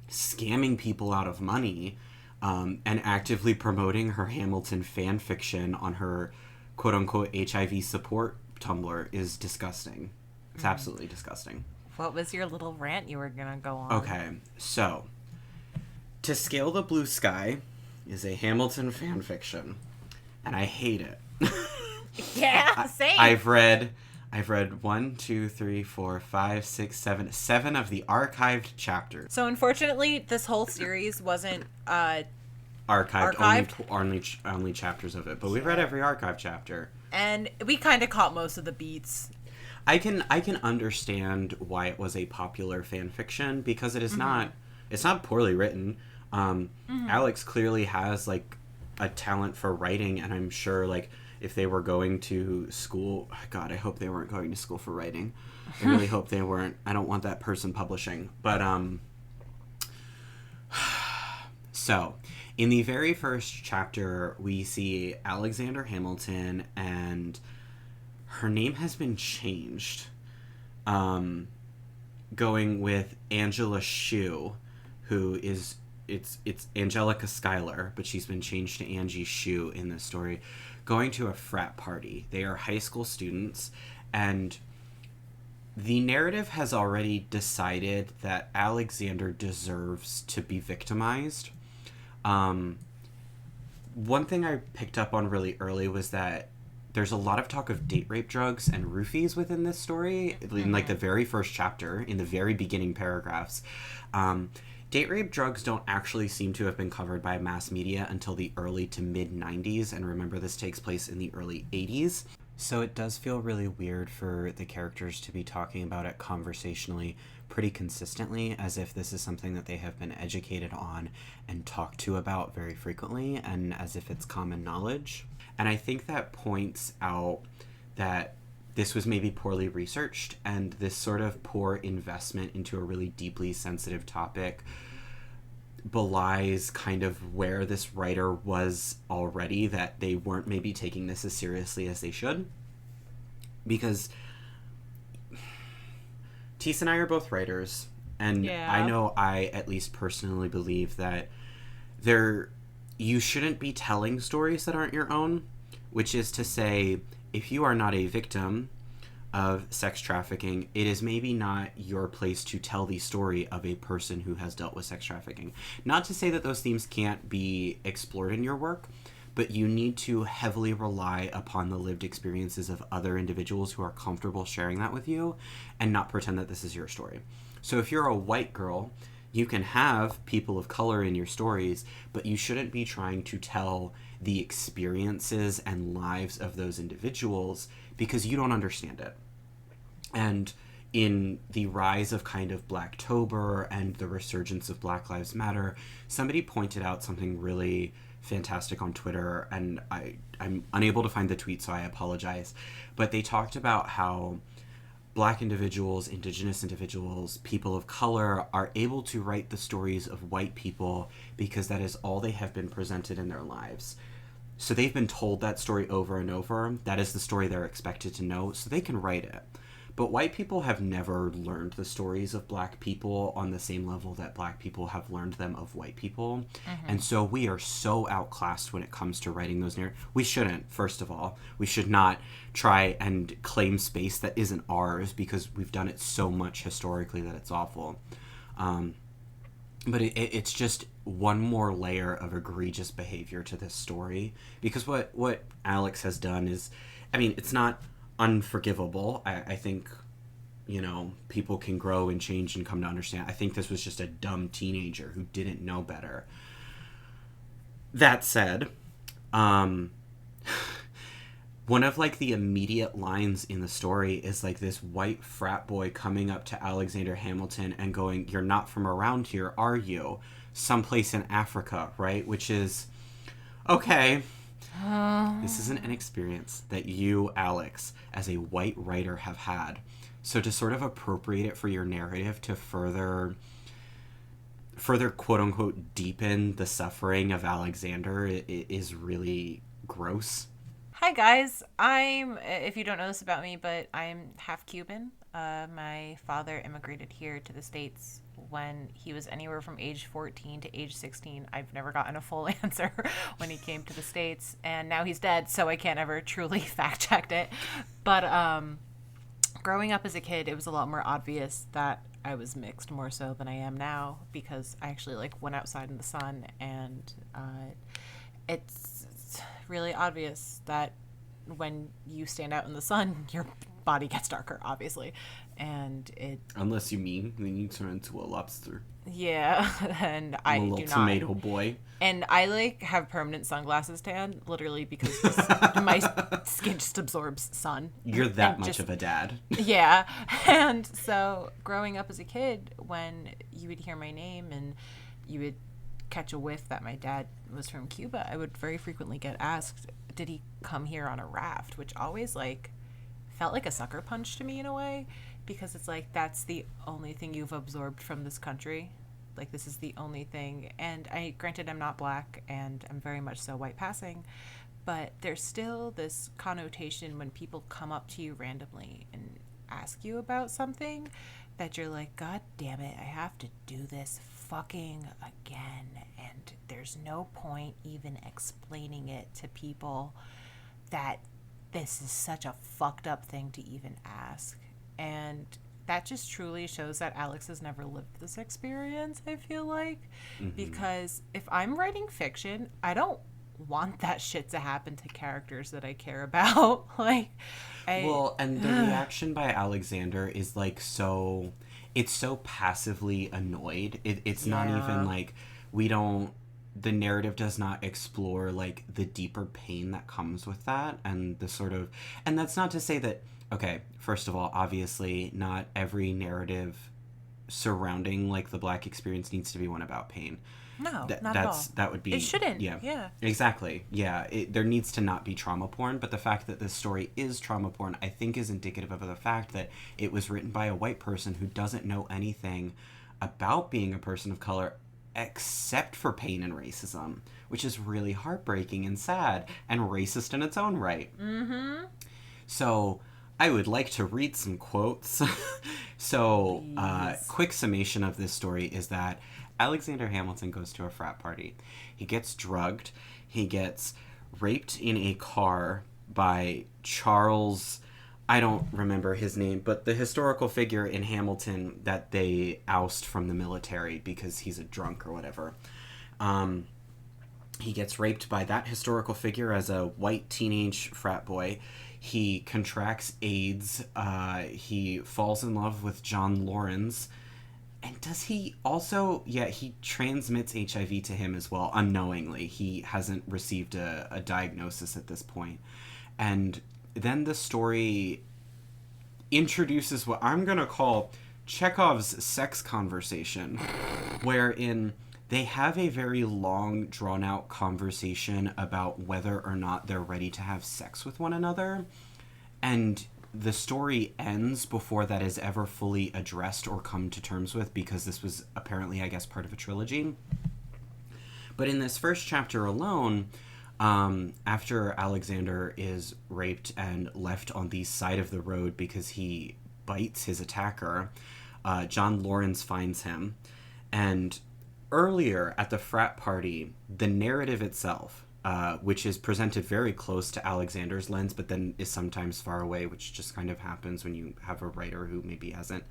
scamming people out of money and actively promoting her Hamilton fan fiction on her quote-unquote HIV support Tumblr is disgusting. It's absolutely disgusting. What was your little rant you were going to go on? Okay, so To Scale the Blue Sky is a Hamilton fan fiction, and I hate it. Yeah, same. I've read 1, 2, 3, 4, 5, 6, 7 of the archived chapters. So unfortunately, this whole series wasn't Archived. Only chapters of it, but we've read every archived chapter. And we kind of caught most of the beats. I can understand why it was a popular fan fiction because it is it's not poorly written. Alex clearly has like a talent for writing, and I'm sure like if they were going to school, God, I hope they weren't going to school for writing. I really hope they weren't. I don't want that person publishing. But so in the very first chapter, we see Alexander Hamilton, and her name has been changed. Going with Angela Shue, who is it's Angelica Schuyler, but she's been changed to Angie Shue in this story, going to a frat party. They are high school students, and the narrative has already decided that Alexander deserves to be victimized. Um, One thing I picked up on really early was that there's a lot of talk of date rape drugs and roofies within this story. In like the very first chapter, in the very beginning paragraphs, um, date rape drugs don't actually seem to have been covered by mass media until the early to mid 90s. And remember, this takes place in the early 80s. So it does feel really weird for the characters to be talking about it conversationally pretty consistently, as if this is something that they have been educated on and talked to about very frequently, and as if it's common knowledge. And I think that points out that this was maybe poorly researched, and this sort of poor investment into a really deeply sensitive topic belies kind of where this writer was already, that they weren't maybe taking this as seriously as they should. Because Teese and I are both writers, and Yeah. I know I at least personally believe that you shouldn't be telling stories that aren't your own, which is to say, if you are not a victim of sex trafficking, it is maybe not your place to tell the story of a person who has dealt with sex trafficking. Not to say that those themes can't be explored in your work, but you need to heavily rely upon the lived experiences of other individuals who are comfortable sharing that with you, and not pretend that this is your story. So if you're a white girl, you can have people of color in your stories, but you shouldn't be trying to tell the experiences and lives of those individuals because you don't understand it. And in the rise of kind of Blacktober and the resurgence of Black Lives Matter, somebody pointed out something really fantastic on Twitter, and I'm unable to find the tweet, so I apologize. But they talked about how Black individuals, Indigenous individuals, people of color are able to write the stories of white people because that is all they have been presented in their lives. So they've been told that story over and over. That is the story they're expected to know, so they can write it. But white people have never learned the stories of Black people on the same level that Black people have learned them of white people. And so we are so outclassed when it comes to writing those narratives. We shouldn't, first of all. We should not try and claim space that isn't ours because we've done it so much historically that it's awful. But it's just one more layer of egregious behavior to this story. Because what Alex has done is, I mean, it's not unforgivable. I think, people can grow and change and come to understand. I think this was just a dumb teenager who didn't know better. That said, one of like the immediate lines in the story is like this white frat boy coming up to Alexander Hamilton and going, "You're not from around here, are you? Someplace in Africa," right? Which is, okay, this isn't an experience that you, Alex, as a white writer have had. So to sort of appropriate it for your narrative to further quote unquote deepen the suffering of Alexander is really gross. Hi guys, if you don't know this about me, but I'm half Cuban. My father immigrated here to the States when he was anywhere from age 14 to age 16. I've never gotten a full answer when he came to the States, and now he's dead, so I can't ever truly fact check it. But growing up as a kid, it was a lot more obvious that I was mixed more so than I am now, because I actually went outside in the sun, and it's really obvious that when you stand out in the sun, your body gets darker, obviously, and Unless you mean then you turn into a lobster. Yeah, and I a do little not. tomato boy. And I have permanent sunglasses tan, literally, because my skin just absorbs sun. You're that much of a dad. Yeah, and so growing up as a kid, when you would hear my name and you would catch a whiff that my dad was from Cuba, I would very frequently get asked, did he come here on a raft? Which always felt like a sucker punch to me in a way, because it's that's the only thing you've absorbed from this country. This is the only thing. And granted, I'm not Black, and I'm very much so white passing, but there's still this connotation when people come up to you randomly and ask you about something that you're like, God damn it, I have to do this fucking again. And there's no point even explaining it to people that this is such a fucked up thing to even ask. And that just truly shows that Alex has never lived this experience, I feel like. Because if I'm writing fiction, I don't want that shit to happen to characters that I care about. Like, Well, and the reaction by Alexander is like so, it's so passively annoyed. It's not even Yeah. like the narrative does not explore like the deeper pain that comes with that and the sort of, and that's not to say that, okay, first of all, obviously not every narrative surrounding like the Black experience needs to be one about pain. No, that not at that's all. that would It be, shouldn't. yeah, Yeah. exactly, yeah, there needs to not be trauma porn, but the fact that this story is trauma porn, I think, is indicative of the fact that it was written by a white person who doesn't know anything about being a person of color except for pain and racism, which is really heartbreaking and sad and racist in its own right. So I would like to read some quotes. So, Please. quick summation of this story is that Alexander Hamilton goes to a frat party. He gets drugged. He gets raped in a car by Charles. I don't remember his name, but the historical figure in Hamilton that they oust from the military because he's a drunk or whatever. He gets raped by that historical figure as a white teenage frat boy. He contracts AIDS. He falls in love with John Lawrence. And does he also... Yeah, he transmits HIV to him as well, unknowingly. He hasn't received a diagnosis at this point. And then the story introduces what I'm going to call Chekhov's sex conversation, wherein they have a very long, drawn-out conversation about whether or not they're ready to have sex with one another. And the story ends before that is ever fully addressed or come to terms with, because this was apparently, I guess, part of a trilogy. But in this first chapter alone, after Alexander is raped and left on the side of the road because he bites his attacker, John Lawrence finds him. And earlier at the frat party, the narrative itself, which is presented very close to Alexander's lens, but then is sometimes far away, which just kind of happens when you have a writer who maybe hasn't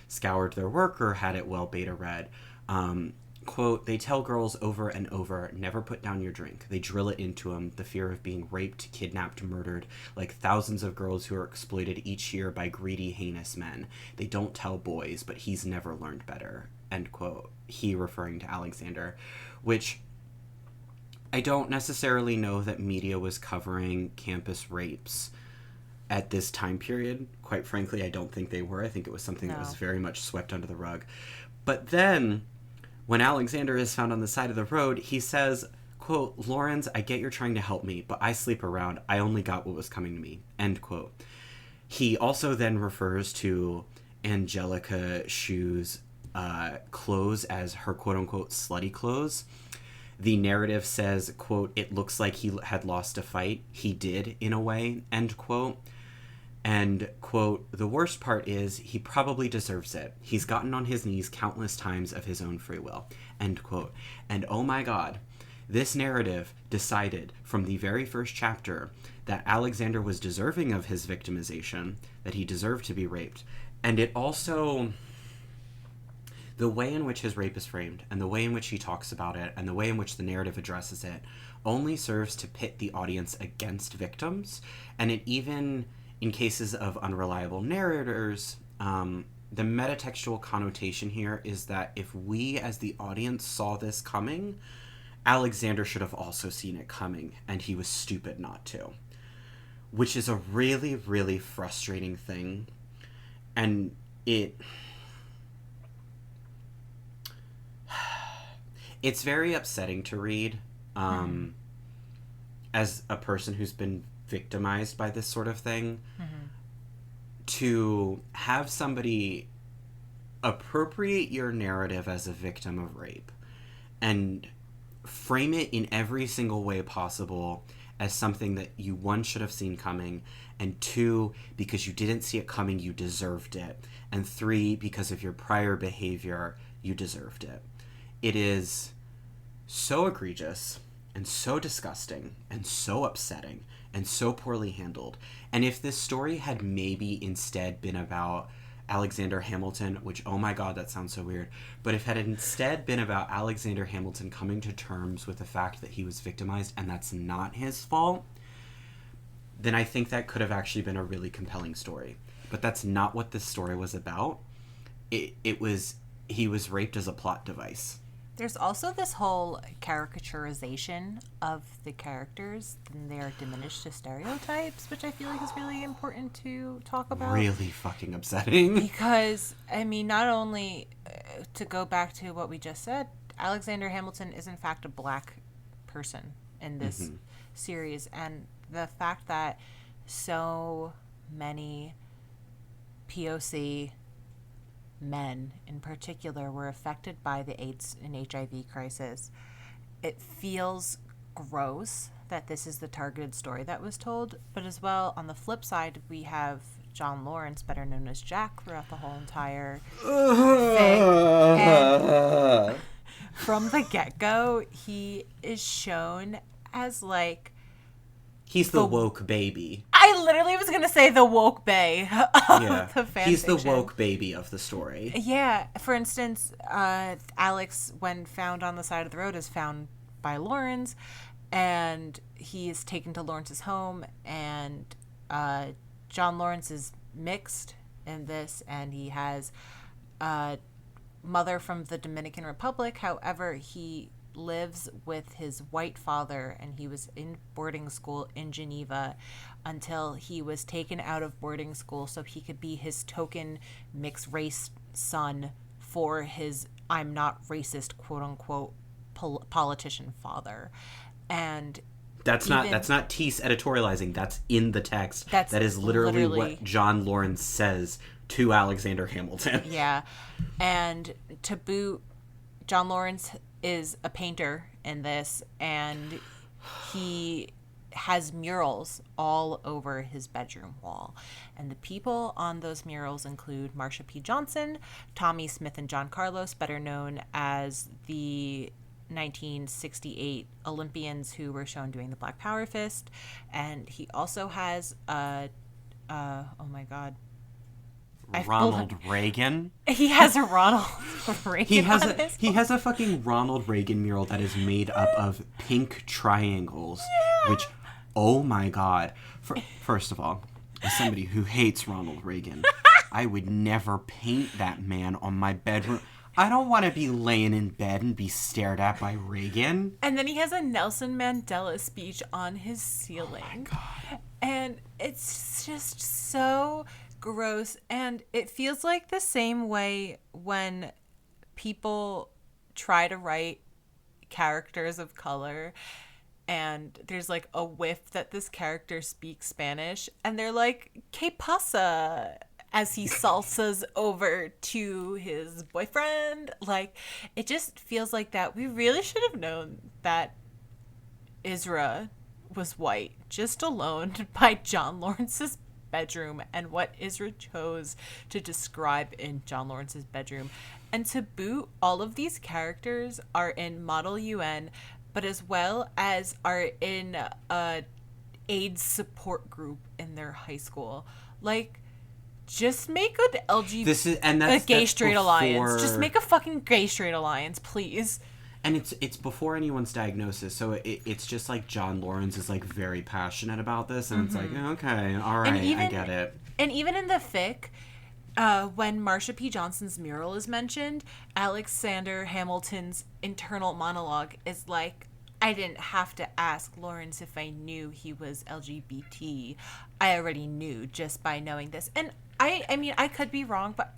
scoured their work or had it well beta read. Quote, they tell girls over and over, never put down your drink. They drill it into them, the fear of being raped, kidnapped, murdered, like thousands of girls who are exploited each year by greedy, heinous men. They don't tell boys, but he's never learned better. End quote. He referring to Alexander, which I don't necessarily know that media was covering campus rapes at this time period. Quite frankly, I don't think they were. I think it was something that was very much swept under the rug. But then, when Alexander is found on the side of the road, he says, quote, Lawrence, I get you're trying to help me, but I sleep around. I only got what was coming to me. End quote. He also then refers to Angelica Shue's clothes as her quote-unquote slutty clothes. The narrative says, quote, it looks like he had lost a fight. He did, in a way, end quote. And, quote, the worst part is he probably deserves it. He's gotten on his knees countless times of his own free will, end quote. And oh my God, this narrative decided from the very first chapter that Alexander was deserving of his victimization, that he deserved to be raped. And it also... the way in which his rape is framed, and the way in which he talks about it, and the way in which the narrative addresses it, only serves to pit the audience against victims. And it even, in cases of unreliable narrators, the metatextual connotation here is that if we as the audience saw this coming, Alexander should have also seen it coming, and he was stupid not to. Which is a really, really frustrating thing. And it's very upsetting to read, as a person who's been victimized by this sort of thing, to have somebody appropriate your narrative as a victim of rape and frame it in every single way possible as something that you, one, should have seen coming, and two, because you didn't see it coming, you deserved it, and three, because of your prior behavior, you deserved it. It is so egregious and so disgusting and so upsetting and so poorly handled. And if this story had maybe instead been about Alexander Hamilton, which, oh my god, that sounds so weird, but if it had instead been about Alexander Hamilton coming to terms with the fact that he was victimized and that's not his fault, then I think that could have actually been a really compelling story. But that's not what this story was about. It was, he was raped as a plot device. There's also this whole caricaturization of the characters, and they are diminished to stereotypes, which I feel like is really important to talk about. Really fucking upsetting. Because, I mean, not only, to go back to what we just said, Alexander Hamilton is in fact a black person in this series, and the fact that so many POC men in particular were affected by the AIDS and HIV crisis, it feels gross that this is the targeted story that was told. But as well, on the flip side, we have John Lawrence, better known as Jack, throughout the whole entire thing. And from the get-go, he is shown as like, he's the woke baby. I literally was going to say the woke bae of the fan He's fiction. the woke baby of the story. Yeah. For instance, Alex, when found on the side of the road, is found by Lawrence, and he is taken to Lawrence's home, and John Lawrence is mixed in this, and he has a mother from the Dominican Republic. However, he lives with his white father, and he was in boarding school in Geneva until he was taken out of boarding school so he could be his token mixed race son for his I'm not racist quote unquote politician father. And that's not Teese editorializing. That's in the text. That is literally what John Lawrence says to Alexander Hamilton. Yeah. And to boot, John Lawrence is a painter in this, and he has murals all over his bedroom wall. And the people on those murals include Marsha P. Johnson, Tommy Smith, and John Carlos, better known as the 1968 Olympians who were shown doing the Black Power Fist. And he also has oh my god, Ronald Reagan. He has a Ronald Reagan. He has a fucking Ronald Reagan mural that is made up of pink triangles, which, oh my god. First of all, as somebody who hates Ronald Reagan, I would never paint that man on my bedroom. I don't want to be laying in bed and be stared at by Reagan. And then he has a Nelson Mandela speech on his ceiling. Oh my god. And it's just so gross, and it feels like the same way when people try to write characters of color and there's like a whiff that this character speaks Spanish, and they're like, "Que pasa?" as he salsas over to his boyfriend. Like, it just feels like that. We really should have known that Isra was white just alone by John Lawrence's bedroom and what Isra chose to describe in John Lawrence's bedroom. And to boot, all of these characters are in Model UN, but as well as are in a AIDS support group in their high school. Like, just make an gay straight alliance. Just make a fucking gay straight alliance, please. And it's before anyone's diagnosis, so it's just like John Lawrence is like very passionate about this, and it's like, okay, all right, I get it. And even in the fic, when Marsha P. Johnson's mural is mentioned, Alexander Hamilton's internal monologue is like, "I didn't have to ask Lawrence if I knew he was LGBT. I already knew just by knowing this." And I mean, I could be wrong, but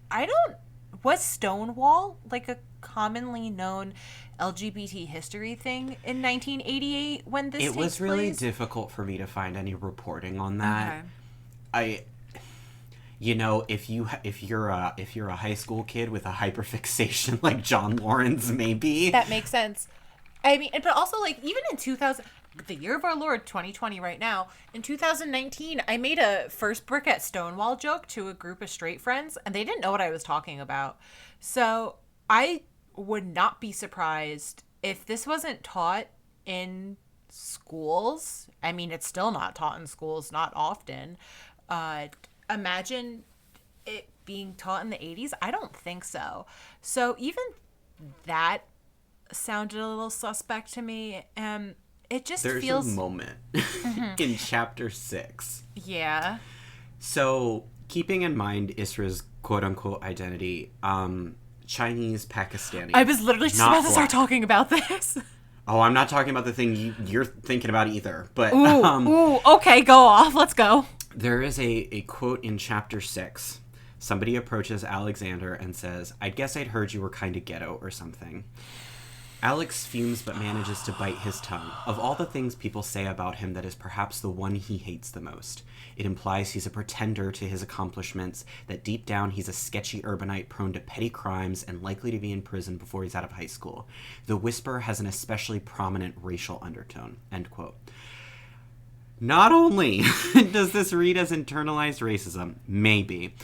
was Stonewall like a commonly known LGBT history thing in 1988 when this takes place? It was really difficult for me to find any reporting on that. Okay. If you're a high school kid with a hyperfixation like John Lawrence, maybe that makes sense. I mean, but also, like, even in 2000, the year of our Lord 2020 right now, in 2019, I made a first brick at Stonewall joke to a group of straight friends, and they didn't know what I was talking about. So I would not be surprised if this wasn't taught in schools. I mean, it's still not taught in schools, not often. Imagine it being taught in the 80s? I don't think so. So even that sounded a little suspect to me. It just There's feels... a moment in chapter 6. Yeah. So, keeping in mind Isra's quote-unquote identity, Chinese, Pakistani. I was literally just about to start talking about this. Oh, I'm not talking about the thing you're thinking about either. But ooh, okay, go off. Let's go. There is a quote in chapter 6. Somebody approaches Alexander and says, "I guess I'd heard you were kind of ghetto or something." Alex fumes but manages to bite his tongue. Of all the things people say about him, that is perhaps the one he hates the most. It implies he's a pretender to his accomplishments, that deep down he's a sketchy urbanite prone to petty crimes and likely to be in prison before he's out of high school. The whisper has an especially prominent racial undertone. End quote. Not only does this read as internalized racism, maybe,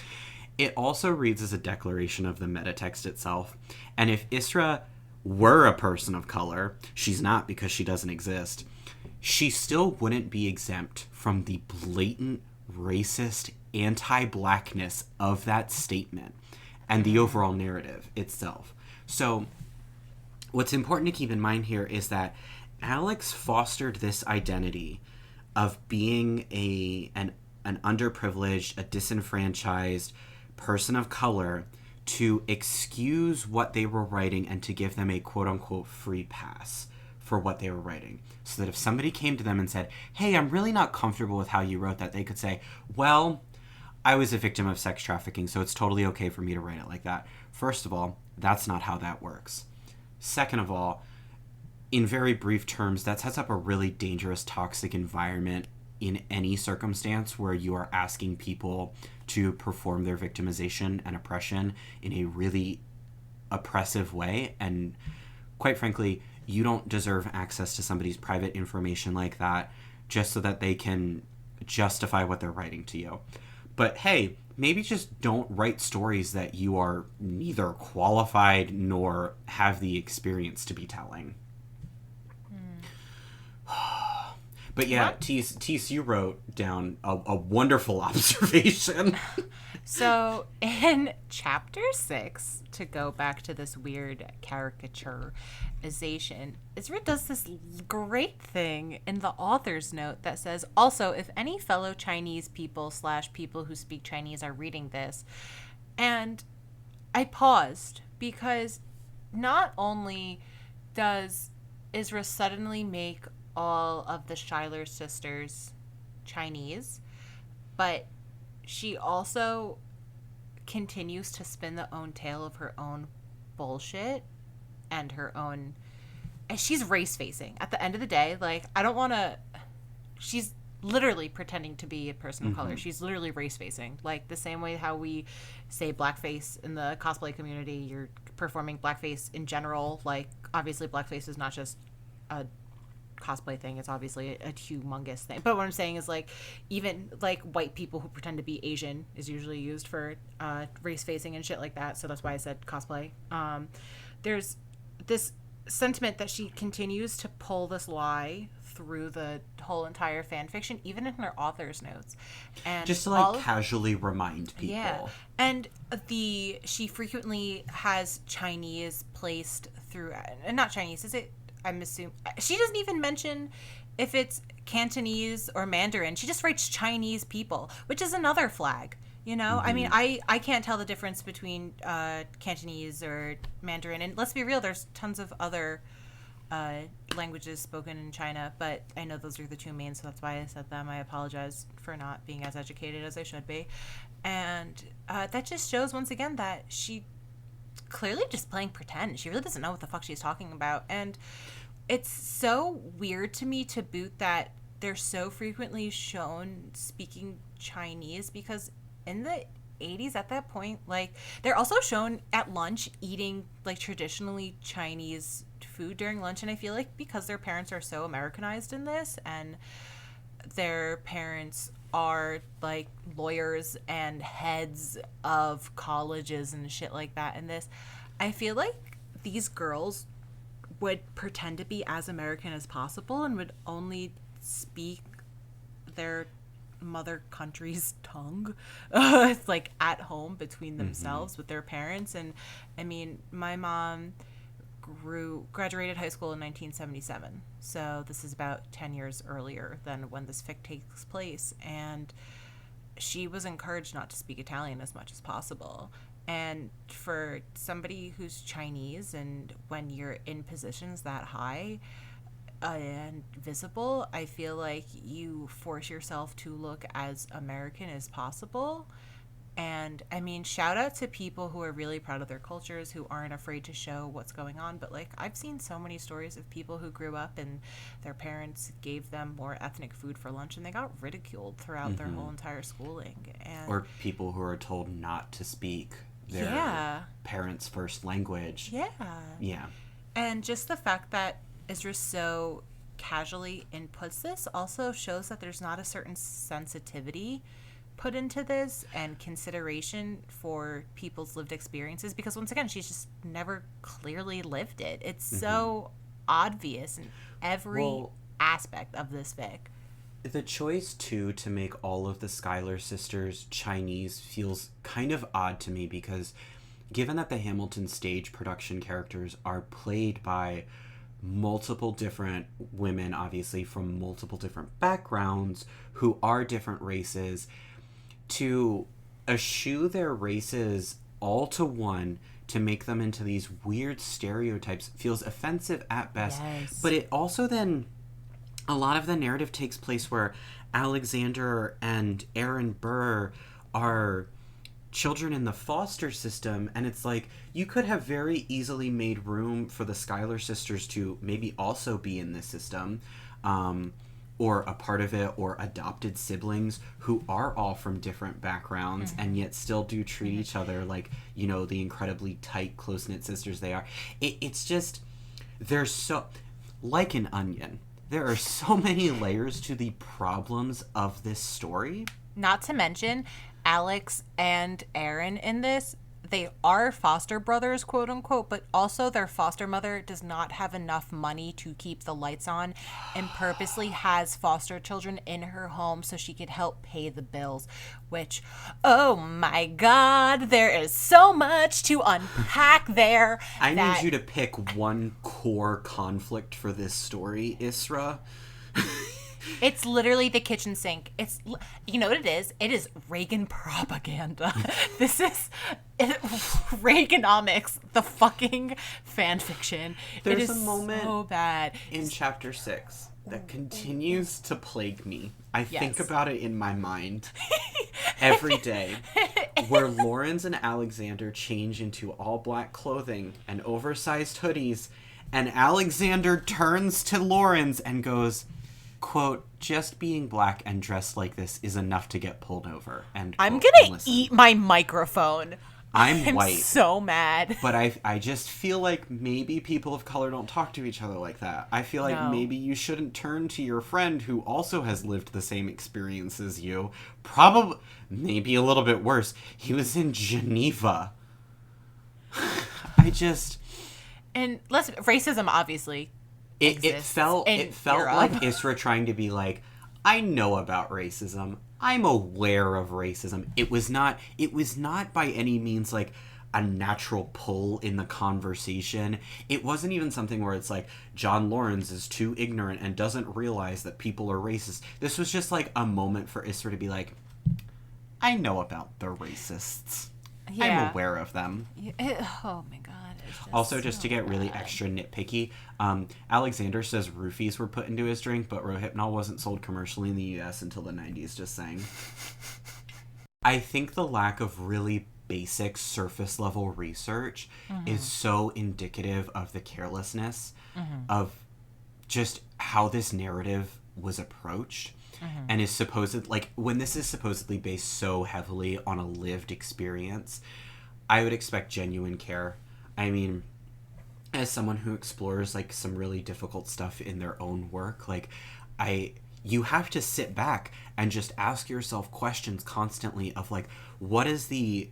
it also reads as a declaration of the metatext itself. And if Isra were a person of color, she's not because she doesn't exist, she still wouldn't be exempt from the blatant racist anti-blackness of that statement and the overall narrative itself. So what's important to keep in mind here is that Alex fostered this identity of being an underprivileged, a disenfranchised person of color to excuse what they were writing and to give them a quote-unquote free pass for what they were writing. So that if somebody came to them and said, "Hey, I'm really not comfortable with how you wrote that," they could say, "Well, I was a victim of sex trafficking, so it's totally okay for me to write it like that." First of all, that's not how that works. Second of all, in very brief terms, that sets up a really dangerous, toxic environment in any circumstance where you are asking people to perform their victimization and oppression in a really oppressive way. And quite frankly, you don't deserve access to somebody's private information like that just so that they can justify what they're writing to you. But hey, maybe just don't write stories that you are neither qualified nor have the experience to be telling. But yeah, Teese, you wrote down a wonderful observation. So in chapter 6, to go back to this weird caricaturization, Isra does this great thing in the author's note that says, also, if any fellow Chinese people / people who speak Chinese are reading this, and I paused because not only does Isra suddenly make all of the Schuyler sisters Chinese, but she also continues to spin the own tale of her own bullshit and her own... And she's race-facing. At the end of the day, like, I don't want to... She's literally pretending to be a person of color. She's literally race-facing. Like, the same way how we say blackface in the cosplay community, you're performing blackface in general. Like, obviously, blackface is not just a cosplay thing, it's obviously a humongous thing, but what I'm saying is, like, even like white people who pretend to be Asian is usually used for race facing and shit like that, so that's why I said cosplay. There's this sentiment that she continues to pull this lie through the whole entire fan fiction, even in her author's notes, and just to like casually remind people. Yeah, and she frequently has Chinese placed through, and not Chinese, is it? I'm assuming she doesn't even mention if it's Cantonese or Mandarin. She just writes Chinese people, which is another flag, you know? I mean, I can't tell the difference between Cantonese or Mandarin. And let's be real, there's tons of other languages spoken in China, but I know those are the two main, so that's why I said them. I apologize for not being as educated as I should be. And that just shows, once again, that she clearly just playing pretend. She really doesn't know what the fuck she's talking about. And it's so weird to me to boot that they're so frequently shown speaking Chinese, because in the 80s at that point, like, they're also shown at lunch eating like traditionally Chinese food during lunch. And I feel like because their parents are so Americanized in this, and their parents are like lawyers and heads of colleges and shit like that in this, I feel like these girls would pretend to be as American as possible and would only speak their mother country's tongue. It's like at home between themselves with their parents. And I mean, my mom graduated high school in 1977, so this is about 10 years earlier than when this fic takes place, and she was encouraged not to speak Italian as much as possible. And for somebody who's Chinese, and when you're in positions that high and visible, I feel like you force yourself to look as American as possible. And I mean, shout out to people who are really proud of their cultures, who aren't afraid to show what's going on. But like, I've seen so many stories of people who grew up and their parents gave them more ethnic food for lunch, and they got ridiculed throughout their whole entire schooling. And or people who are told not to speak their parents' first language. Yeah. And just the fact that Isra so casually inputs this also shows that there's not a certain sensitivity put into this and consideration for people's lived experiences, because once again, she's just never clearly lived it. It's so obvious in every aspect of this fic. The choice too to make all of the Schuyler sisters Chinese feels kind of odd to me, because given that the Hamilton stage production characters are played by multiple different women, obviously from multiple different backgrounds, who are different races, to eschew their races all to one to make them into these weird stereotypes feels offensive at best. Yes. But it also then, a lot of the narrative takes place where Alexander and Aaron Burr are children in the foster system, and it's like, you could have very easily made room for the Schuyler sisters to maybe also be in this system, or a part of it, or adopted siblings who are all from different backgrounds and yet still do treat each other like, you know, the incredibly tight, close-knit sisters they are. It's just, there's so, like an onion, there are so many layers to the problems of this story. Not to mention, Alex and Aaron in this, they are foster brothers, quote unquote, but also their foster mother does not have enough money to keep the lights on and purposely has foster children in her home so she could help pay the bills, which, oh my God, there is so much to unpack there. I need you to pick one core conflict for this story, Isra. It's literally the kitchen sink. It's, you know what it is? It is Reagan propaganda. This is Reaganomics, the fucking fan fiction. There's it is a moment so bad. In chapter 6 that continues to plague me. I think about it in my mind every day, where Lawrence and Alexander change into all black clothing and oversized hoodies, and Alexander turns to Lawrence and goes, quote, "Just being black and dressed like this is enough to get pulled over." And I'm gonna eat my microphone. I'm white. So mad. But I just feel like maybe people of color don't talk to each other like that. I feel like maybe you shouldn't turn to your friend who also has lived the same experience as you. Probably, maybe a little bit worse. He was in Geneva. And listen, racism obviously It felt Europe. like Isra trying to be like, I know about racism. I'm aware of racism. It was not by any means like a natural pull in the conversation. It wasn't even something where it's like John Lawrence is too ignorant and doesn't realize that people are racist. This was just like a moment for Isra to be like, I know about the racists. Yeah. I'm aware of them. Oh my God. Also, just to get really extra nitpicky, Alexander says roofies were put into his drink, but Rohypnol wasn't sold commercially in the U.S. until the 90s, just saying. I think the lack of really basic surface-level research is so indicative of the carelessness of just how this narrative was approached. And is when this is supposedly based so heavily on a lived experience, I would expect genuine care. I mean, as someone who explores like some really difficult stuff in their own work, you have to sit back and just ask yourself questions constantly of like, what is the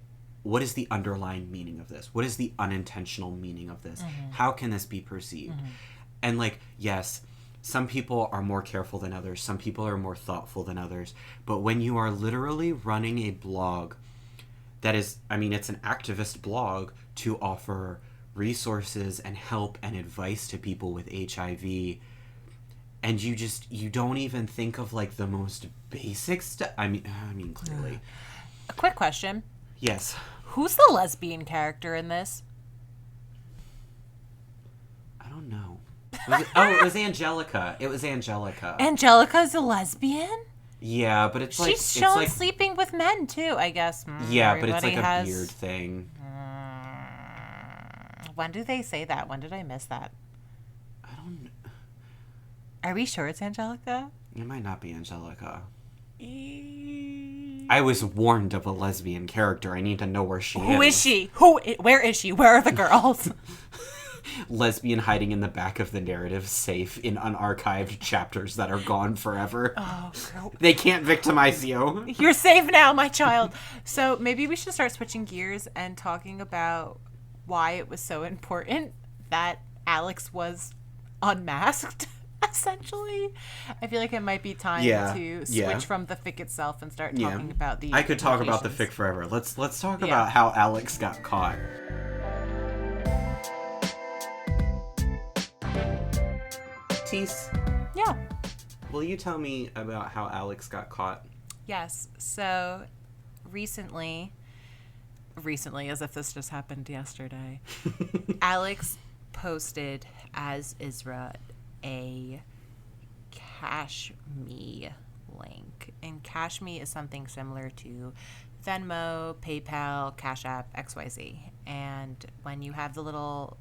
underlying meaning of this? What is the unintentional meaning of this? How can this be perceived? And like, yes, some people are more careful than others. Some people are more thoughtful than others. But when you are literally running a blog that is, I mean, it's an activist blog to offer resources and help and advice to people with HIV, and you don't even think of like the most basic stuff. I mean, clearly. A quick question. Yes. Who's the lesbian character in this? I don't know. It was Angelica. It was Angelica. Angelica's a lesbian? Yeah, but it's like She's shown sleeping with men too, I guess. Yeah, but it's like a weird thing. When do they say that? When did I miss that? I don't know. Are we sure it's Angelica? It might not be Angelica. I was warned of a lesbian character. I need to know where she is. Who is she? Where is she? Where are the girls? Lesbian hiding in the back of the narrative, safe in unarchived chapters that are gone forever. Oh, girl. They can't victimize you. You're safe now, my child. So maybe we should start switching gears and talking about why it was so important that Alex was unmasked, essentially. I feel like it might be time to switch from the fic itself and start talking about the I could talk about the fic forever. Let's talk about how Alex got caught. Teese. Yeah. Will you tell me about how Alex got caught? Yes. So recently, as if this just happened yesterday, Alex posted as Isra a Cash Me link. And Cash Me is something similar to Venmo, PayPal, Cash App, XYZ. And when you have the little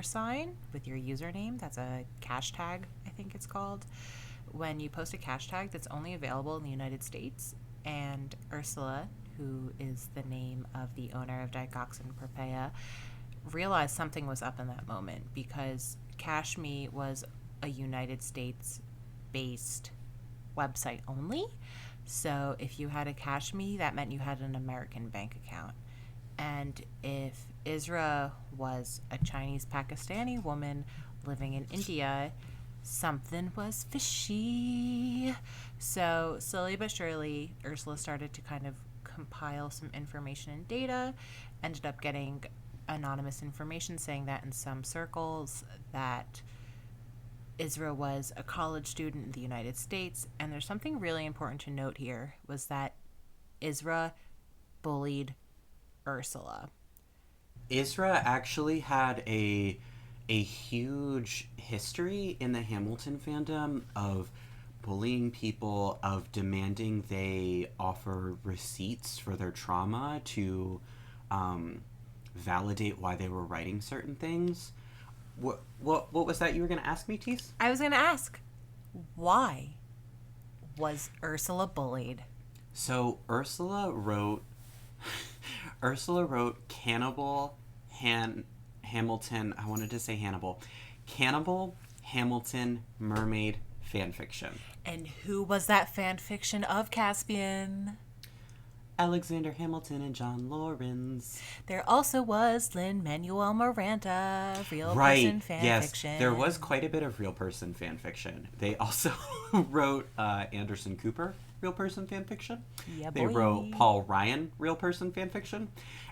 $sign with your username, that's a cash tag, I think it's called. When you post a cash tag, that's only available in the United States. And Ursula, who is the name of the owner of Digoxin Propea, realized something was up in that moment because Cash Me was a United States-based website only. So if you had a Cash Me, that meant you had an American bank account. And if Isra was a Chinese Pakistani woman living in India, something was fishy. So slowly but surely, Ursula started to kind of compile some information and data, ended up getting anonymous information saying that in some circles that Isra was a college student in the United States. And there's something really important to note here was that Isra bullied Ursula. Isra actually had a huge history in the Hamilton fandom of bullying people, of demanding they offer receipts for their trauma to validate why they were writing certain things. What was that you were going to ask me, Teese? I was going to ask, why was Ursula bullied? So Ursula wrote Cannibal Hamilton. I wanted to say Hannibal. Cannibal Hamilton mermaid fanfiction. And who was that fanfiction of, Caspian? Alexander Hamilton and John Lawrence. There also was Lin Manuel Miranda, real person fanfiction. Yes, there was quite a bit of real person fanfiction. They also wrote Anderson Cooper real person fanfiction. Yeah, they wrote Paul Ryan real person fanfiction.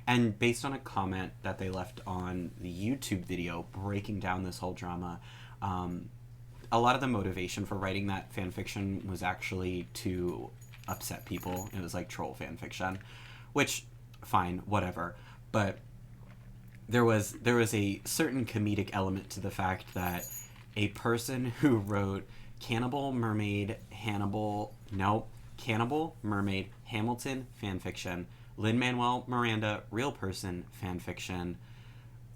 And based on a comment that they left on the YouTube video breaking down this whole drama, a lot of the motivation for writing that fanfiction was actually to upset people. It was like troll fanfiction, which, fine, whatever. But there was a certain comedic element to the fact that a person who wrote Cannibal Mermaid Hamilton fanfiction, Lin Manuel Miranda real person fanfiction,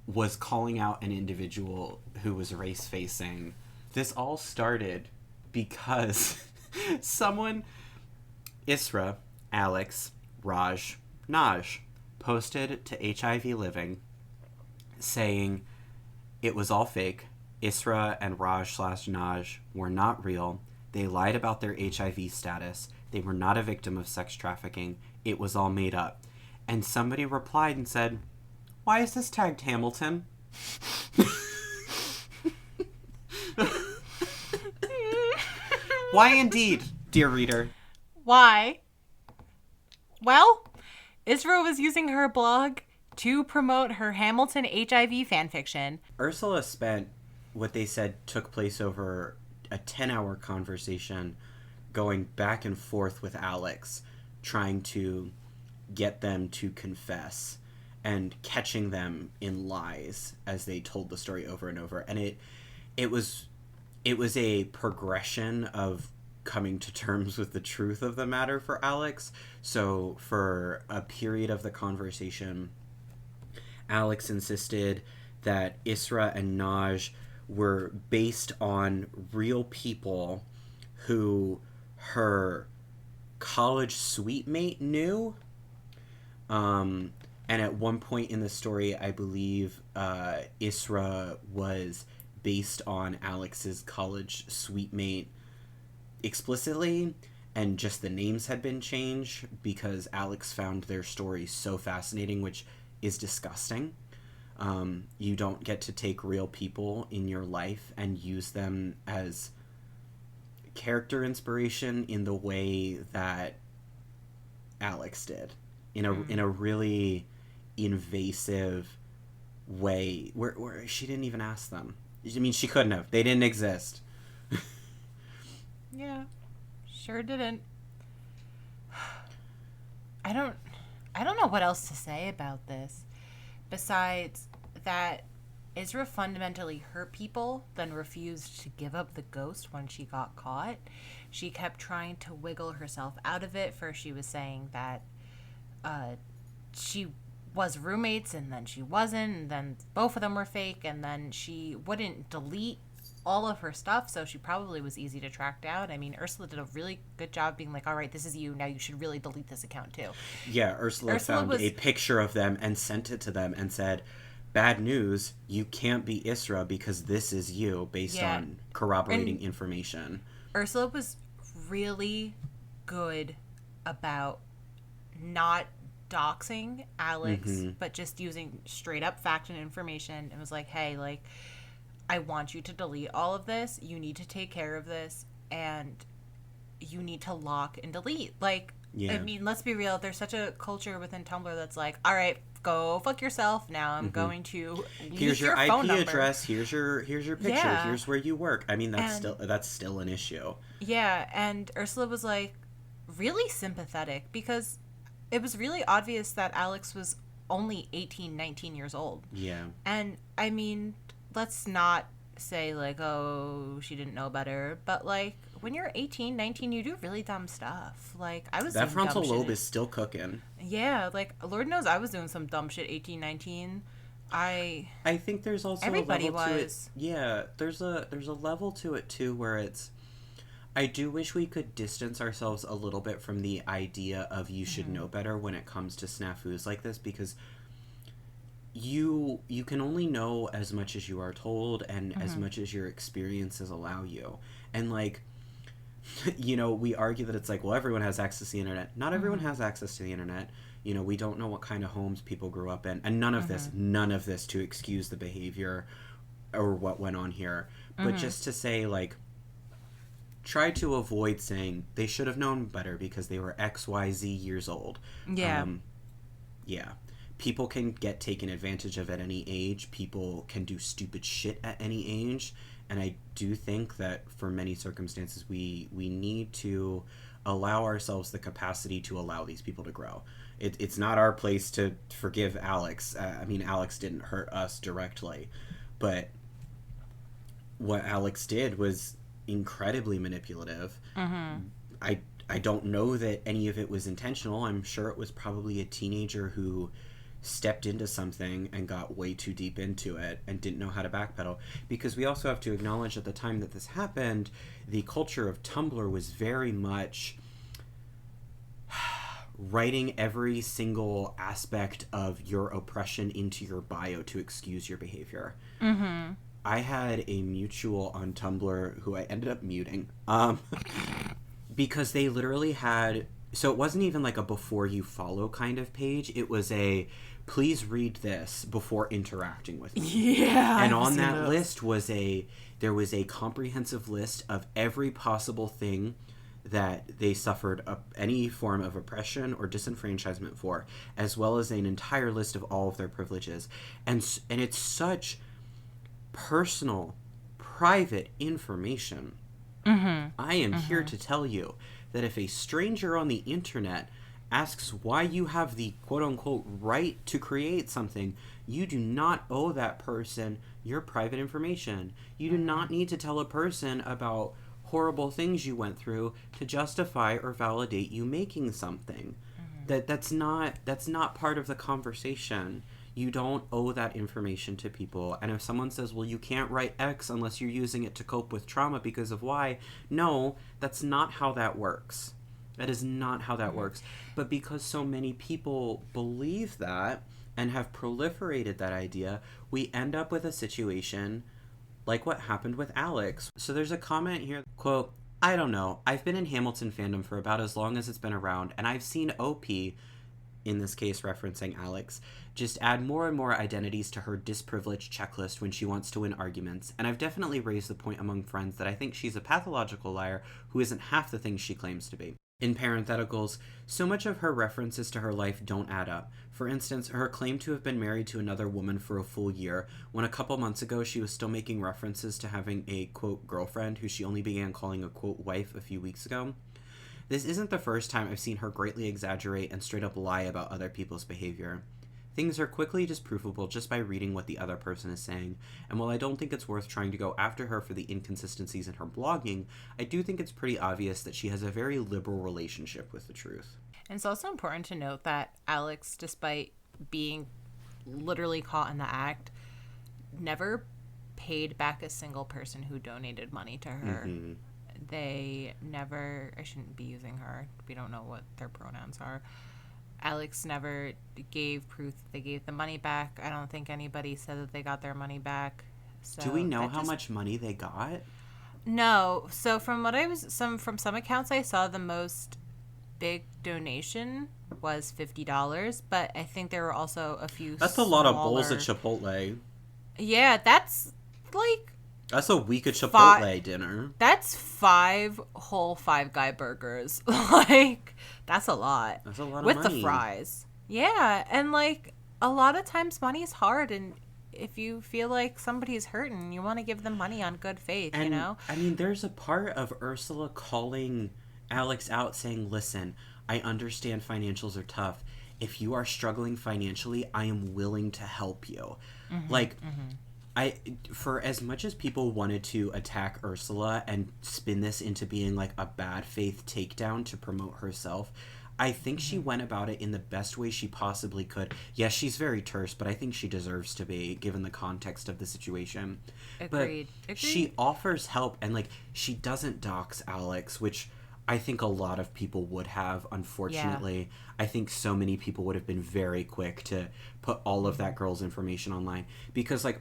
was calling out an individual who was race facing. This all started because someone, Isra, Alex, Raj, Naj, posted to HIVLiving saying it was all fake. Isra and Raj/Naj were not real. They lied about their HIV status. They were not a victim of sex trafficking. It was all made up. And somebody replied and said, "Why is this tagged Hamilton?" Why indeed, dear reader? Why? Well, Isra was using her blog to promote her Hamilton HIV fanfiction. Ursula spent what they said took place over a 10-hour conversation going back and forth with Alex, trying to get them to confess and catching them in lies as they told the story over and over. And it was a progression of coming to terms with the truth of the matter for Alex. So for a period of the conversation, Alex insisted that Isra and Naj were based on real people who her college suite mate knew. And at one point in the story, I believe Isra was based on Alex's college suite mate explicitly, and just the names had been changed because Alex found their story so fascinating, which is disgusting. You don't get to take real people in your life and use them as character inspiration in the way that Alex did, in a really invasive way where she didn't even ask them. I mean, she couldn't have. They didn't exist. Yeah, sure didn't. I don't know what else to say about this besides that Isra fundamentally hurt people, then refused to give up the ghost when she got caught. She kept trying to wiggle herself out of it. First she was saying that she was roommates, and then she wasn't, and then both of them were fake, and then she wouldn't delete all of her stuff, so she probably was easy to track down. I mean, Ursula did a really good job being like, all right, this is you, now you should really delete this account too. Yeah, Ursula found a picture of them and sent it to them and said, bad news, you can't be Isra because this is you, based on corroborating information. Ursula was really good about not doxing Alex, but just using straight up fact and information, and was like, hey, like, I want you to delete all of this. You need to take care of this, and you need to lock and delete. Like, I mean, let's be real. There's such a culture within Tumblr that's like, all right, go fuck yourself. Now I'm going to leak here's your phone IP number. address. Here's your picture. Here's where you work. I mean, that's still an issue. Yeah, and Ursula was like really sympathetic because it was really obvious that Alex was only 18, 19 years old. Yeah. And I mean, let's not say like, oh, she didn't know better, but like when you're 18, 19, you do really dumb stuff. Like I was that doing frontal dumb lobe shit. is still cooking. Yeah, like Lord knows I was doing some dumb shit 18, 19. I think there's also everybody a level was. to it. Yeah, there's a level to it too where it's, I do wish we could distance ourselves a little bit from the idea of you should know better when it comes to snafus like this, because you can only know as much as you are told and as much as your experiences allow you. And like, you know, we argue that it's like, well, everyone has access to the internet. Not everyone has access to the internet. You know, we don't know what kind of homes people grew up in, and none of this to excuse the behavior or what went on here, but just to say, like, try to avoid saying they should have known better because they were XYZ years old. Yeah. Yeah. People can get taken advantage of at any age. People can do stupid shit at any age. And I do think that for many circumstances, we need to allow ourselves the capacity to allow these people to grow. It's not our place to forgive Alex. I mean, Alex didn't hurt us directly. But what Alex did was incredibly manipulative. I don't know that any of it was intentional. I'm sure it was probably a teenager who stepped into something and got way too deep into it and didn't know how to backpedal. Because we also have to acknowledge at the time that this happened, the culture of Tumblr was very much writing every single aspect of your oppression into your bio to excuse your behavior. I had a mutual on Tumblr who I ended up muting because they literally had so it wasn't even like a before you follow kind of page. It was a please read this before interacting with me. Yeah. And I've on seen that those. list was there was a comprehensive list of every possible thing that they suffered any form of oppression or disenfranchisement for, as well as an entire list of all of their privileges. And it's such personal, private information. I am here to tell you that if a stranger on the internet asks why you have the quote-unquote right to create something, you do not owe that person your private information. You do not need to tell a person about horrible things you went through to justify or validate you making something. That's not part of the conversation. You don't owe that information to people. And if someone says, well, you can't write X unless you're using it to cope with trauma because of Y, no, that's not how that works. That is not how that works. But because so many people believe that and have proliferated that idea, we end up with a situation like what happened with Alex. So there's a comment here, quote, I don't know. I've been in Hamilton fandom for about as long as it's been around, and I've seen OP, in this case referencing Alex, just add more and more identities to her disprivileged checklist when she wants to win arguments, and I've definitely raised the point among friends that I think she's a pathological liar who isn't half the things she claims to be. In parentheticals, so much of her references to her life don't add up. For instance, her claim to have been married to another woman for a full year, when a couple months ago she was still making references to having a, quote, girlfriend who she only began calling a, quote, wife a few weeks ago. This isn't the first time I've seen her greatly exaggerate and straight up lie about other people's behavior. Things are quickly disprovable just by reading what the other person is saying, and while I don't think it's worth trying to go after her for the inconsistencies in her blogging, I do think it's pretty obvious that she has a very liberal relationship with the truth. And it's also important to note that Alex, despite being literally caught in the act, never paid back a single person who donated money to her. They never, I shouldn't be using her, we don't know what their pronouns are. Alex never gave proof that they gave the money back. I don't think anybody said that they got their money back. So do we know how much money they got? No. So from some accounts I saw, the most big donation was $50, but I think there were also a few. That's a lot of bowls at Chipotle. Yeah, that's like. That's a week of Chipotle dinner. That's 5 whole Five Guy burgers. Like, that's a lot. That's a lot of money. With the fries. Yeah, and like, a lot of times money is hard, and if you feel like somebody's hurting, you want to give them money on good faith, and, you know? I mean, there's a part of Ursula calling Alex out saying, listen, I understand financials are tough. If you are struggling financially, I am willing to help you. For as much as people wanted to attack Ursula and spin this into being like a bad faith takedown to promote herself, I think she went about it in the best way she possibly could. Yes, she's very terse, but I think she deserves to be, given the context of the situation. Agreed. But she offers help, and like, she doesn't dox Alex, which I think a lot of people would have, unfortunately. Yeah. I think so many people would have been very quick to put all of that girl's information online. Because, like,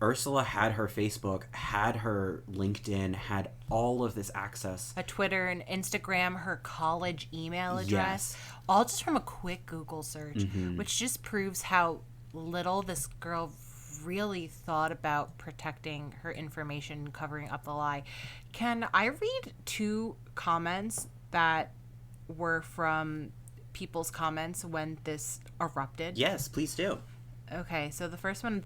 Ursula had her Facebook, had her LinkedIn, had all of this access. A Twitter and Instagram, her college email address, all just from a quick Google search, which just proves how little this girl really thought about protecting her information, covering up the lie. Can I read 2 comments that were from people's comments when this erupted? Yes, please do. Okay, so the first one.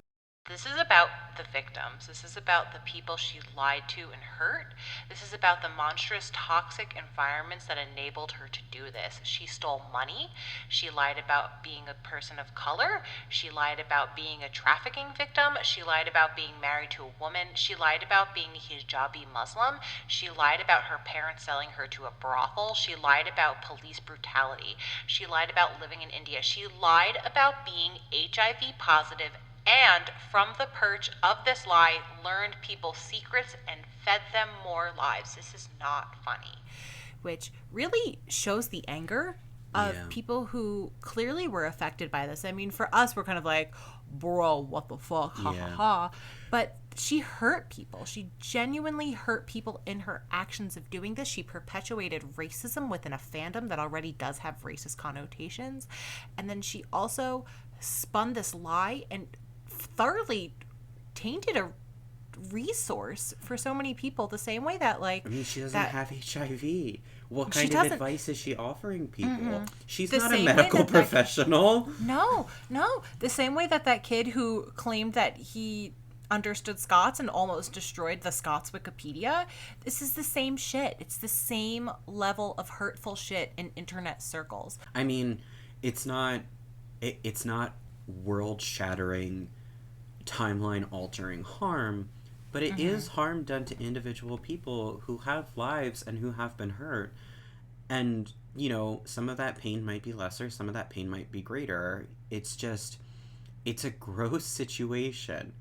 This is about the victims. This is about the people she lied to and hurt. This is about the monstrous, toxic environments that enabled her to do this. She stole money. She lied about being a person of color. She lied about being a trafficking victim. She lied about being married to a woman. She lied about being a hijabi Muslim. She lied about her parents selling her to a brothel. She lied about police brutality. She lied about living in India. She lied about being HIV positive, and from the perch of this lie, learned people's secrets and fed them more lies. This is not funny. Which really shows the anger of Yeah. people who clearly were affected by this. I mean, for us, we're kind of like, bro, what the fuck, ha ha Yeah. ha. But she hurt people. She genuinely hurt people in her actions of doing this. She perpetuated racism within a fandom that already does have racist connotations. And then she also spun this lie and thoroughly tainted a resource for so many people, the same way that, like, I mean, she doesn't that have HIV. What She kind of doesn't. advice is she offering people? She's The not a same way medical that professional. No, no. The same way that that kid who claimed that he understood Scots and almost destroyed the Scots Wikipedia, this is the same shit. It's the same level of hurtful shit in internet circles. I mean, it's not world-shattering, timeline-altering harm, but it is harm done to individual people who have lives and who have been hurt. And, you know, some of that pain might be lesser, some of that pain might be greater. It's a gross situation.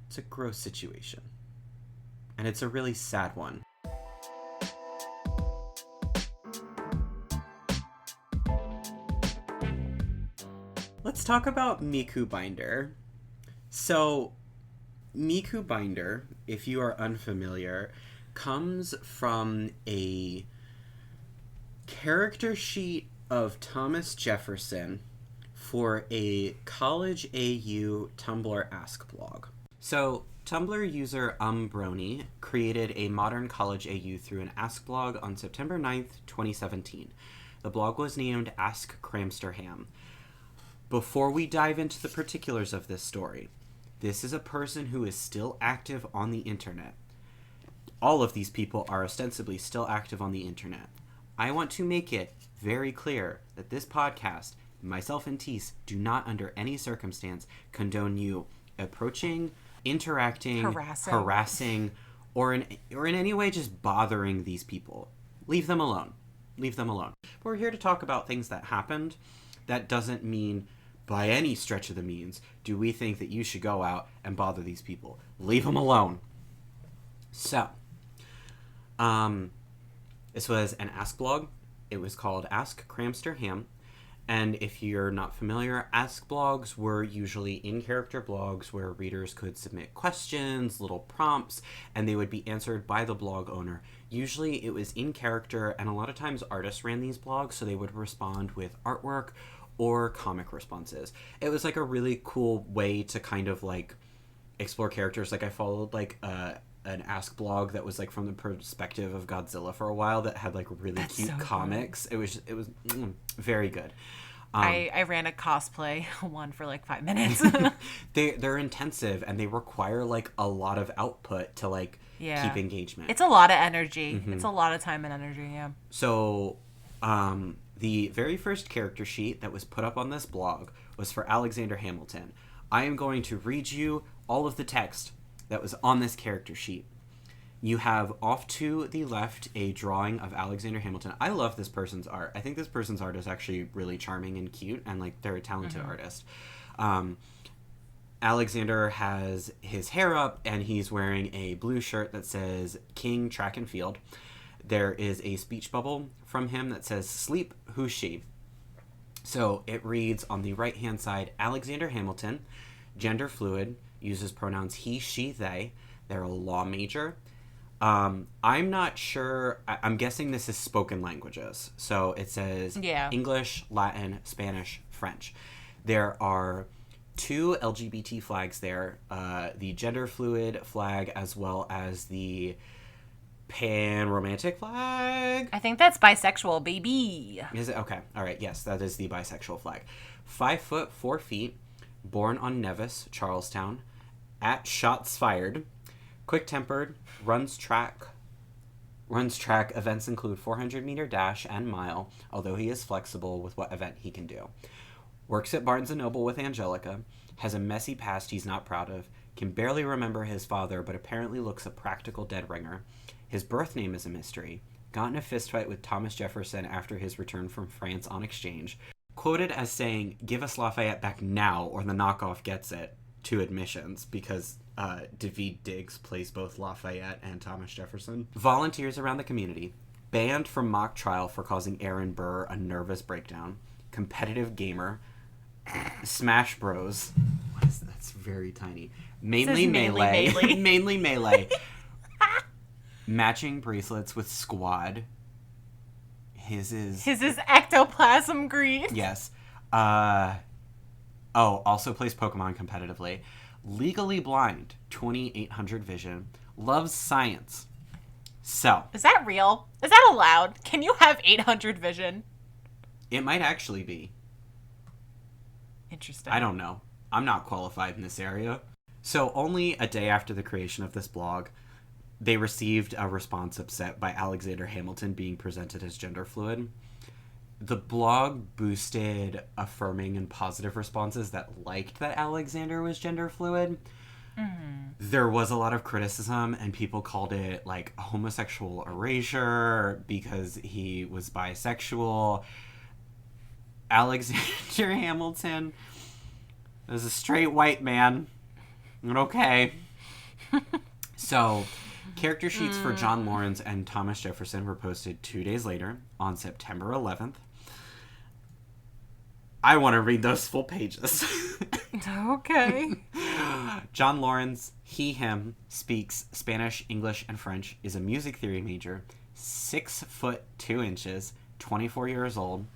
It's a gross situation. And it's a really sad one. Let's talk about MikuBinder. So, MikuBinder, if you are unfamiliar, comes from a character sheet of Thomas Jefferson for a College AU Tumblr Ask blog. So, Tumblr user Umbroni created a modern College AU through an Ask blog on September 9th, 2017. The blog was named Ask Cramsterham. Before we dive into the particulars of this story, this is a person who is still active on the internet. All of these people are ostensibly still active on the internet. I want to make it very clear that this podcast, myself and Teese, do not under any circumstance condone you approaching, interacting, harassing, or in any way just bothering these people. Leave them alone. Leave them alone. We're here to talk about things that happened. That doesn't mean, by any stretch of the means, do we think that you should go out and bother these people. Leave them alone. So, this was an Ask blog. It was called Ask Cramsterham. And if you're not familiar, Ask blogs were usually in-character blogs where readers could submit questions, little prompts, and they would be answered by the blog owner. Usually it was in character, and a lot of times artists ran these blogs, so they would respond with artwork or comic responses. It was like a really cool way to kind of like explore characters. Like I followed like an Ask blog that was like from the perspective of Godzilla for a while that had like really cute comics. Cool. It was very good. I ran a cosplay one for like 5 minutes. They're intensive and they require like a lot of output to like keep engagement. It's a lot of energy. Mm-hmm. It's a lot of time and energy, yeah. So the very first character sheet that was put up on this blog was for Alexander Hamilton. I am going to read you all of the text that was on this character sheet. You have off to the left a drawing of Alexander Hamilton. I love this person's art. I think this person's art is actually really charming and cute, and like they're a talented artist. Alexander has his hair up, and he's wearing a blue shirt that says King Track and Field. There is a speech bubble from him that says, "Sleep, who's she?" So it reads on the right-hand side, Alexander Hamilton, gender fluid, uses pronouns he, she, they. They're a law major. I'm not sure. I'm guessing this is spoken languages. So it says English, Latin, Spanish, French. There are 2 LGBT flags there, the gender fluid flag as well as the pan-romantic flag. I think that's bisexual, baby. Is it? Okay. All right. Yes, that is the bisexual flag. 5 foot 4 feet, born on Nevis, Charlestown, at shots fired, quick-tempered, runs track. Events include 400-meter dash and mile, although he is flexible with what event he can do. Works at Barnes & Noble with Angelica, has a messy past he's not proud of, can barely remember his father but apparently looks a practical dead ringer. His birth name is a mystery. Got in a fistfight with Thomas Jefferson after his return from France on exchange. Quoted as saying, "Give us Lafayette back now or the knockoff gets it," to admissions, because Daveed Diggs plays both Lafayette and Thomas Jefferson. Volunteers around the community. banned from mock trial for causing Aaron Burr a nervous breakdown, competitive gamer, Smash Bros. What is that's very tiny. Mainly melee. Mainly melee. Matching bracelets with Squad. His is ectoplasm green. Yes. Also plays Pokemon competitively. Legally blind, 2800 vision. Loves science. So. Is that real? Is that allowed? Can you have 800 vision? It might actually be. Interesting. I don't know. I'm not qualified in this area. So only a day after the creation of this blog, they received a response upset by Alexander Hamilton being presented as gender fluid. The blog boosted affirming and positive responses that liked that Alexander was gender fluid. Mm-hmm. There was a lot of criticism, and people called it like homosexual erasure because he was bisexual. Alexander Hamilton is a straight white man. Okay. So, character sheets for John Lawrence and Thomas Jefferson were posted 2 days later on September 11th. I want to read those full pages. Okay. John Lawrence, he, him, speaks Spanish, English, and French, is a music theory major, 6'2", 24 years old.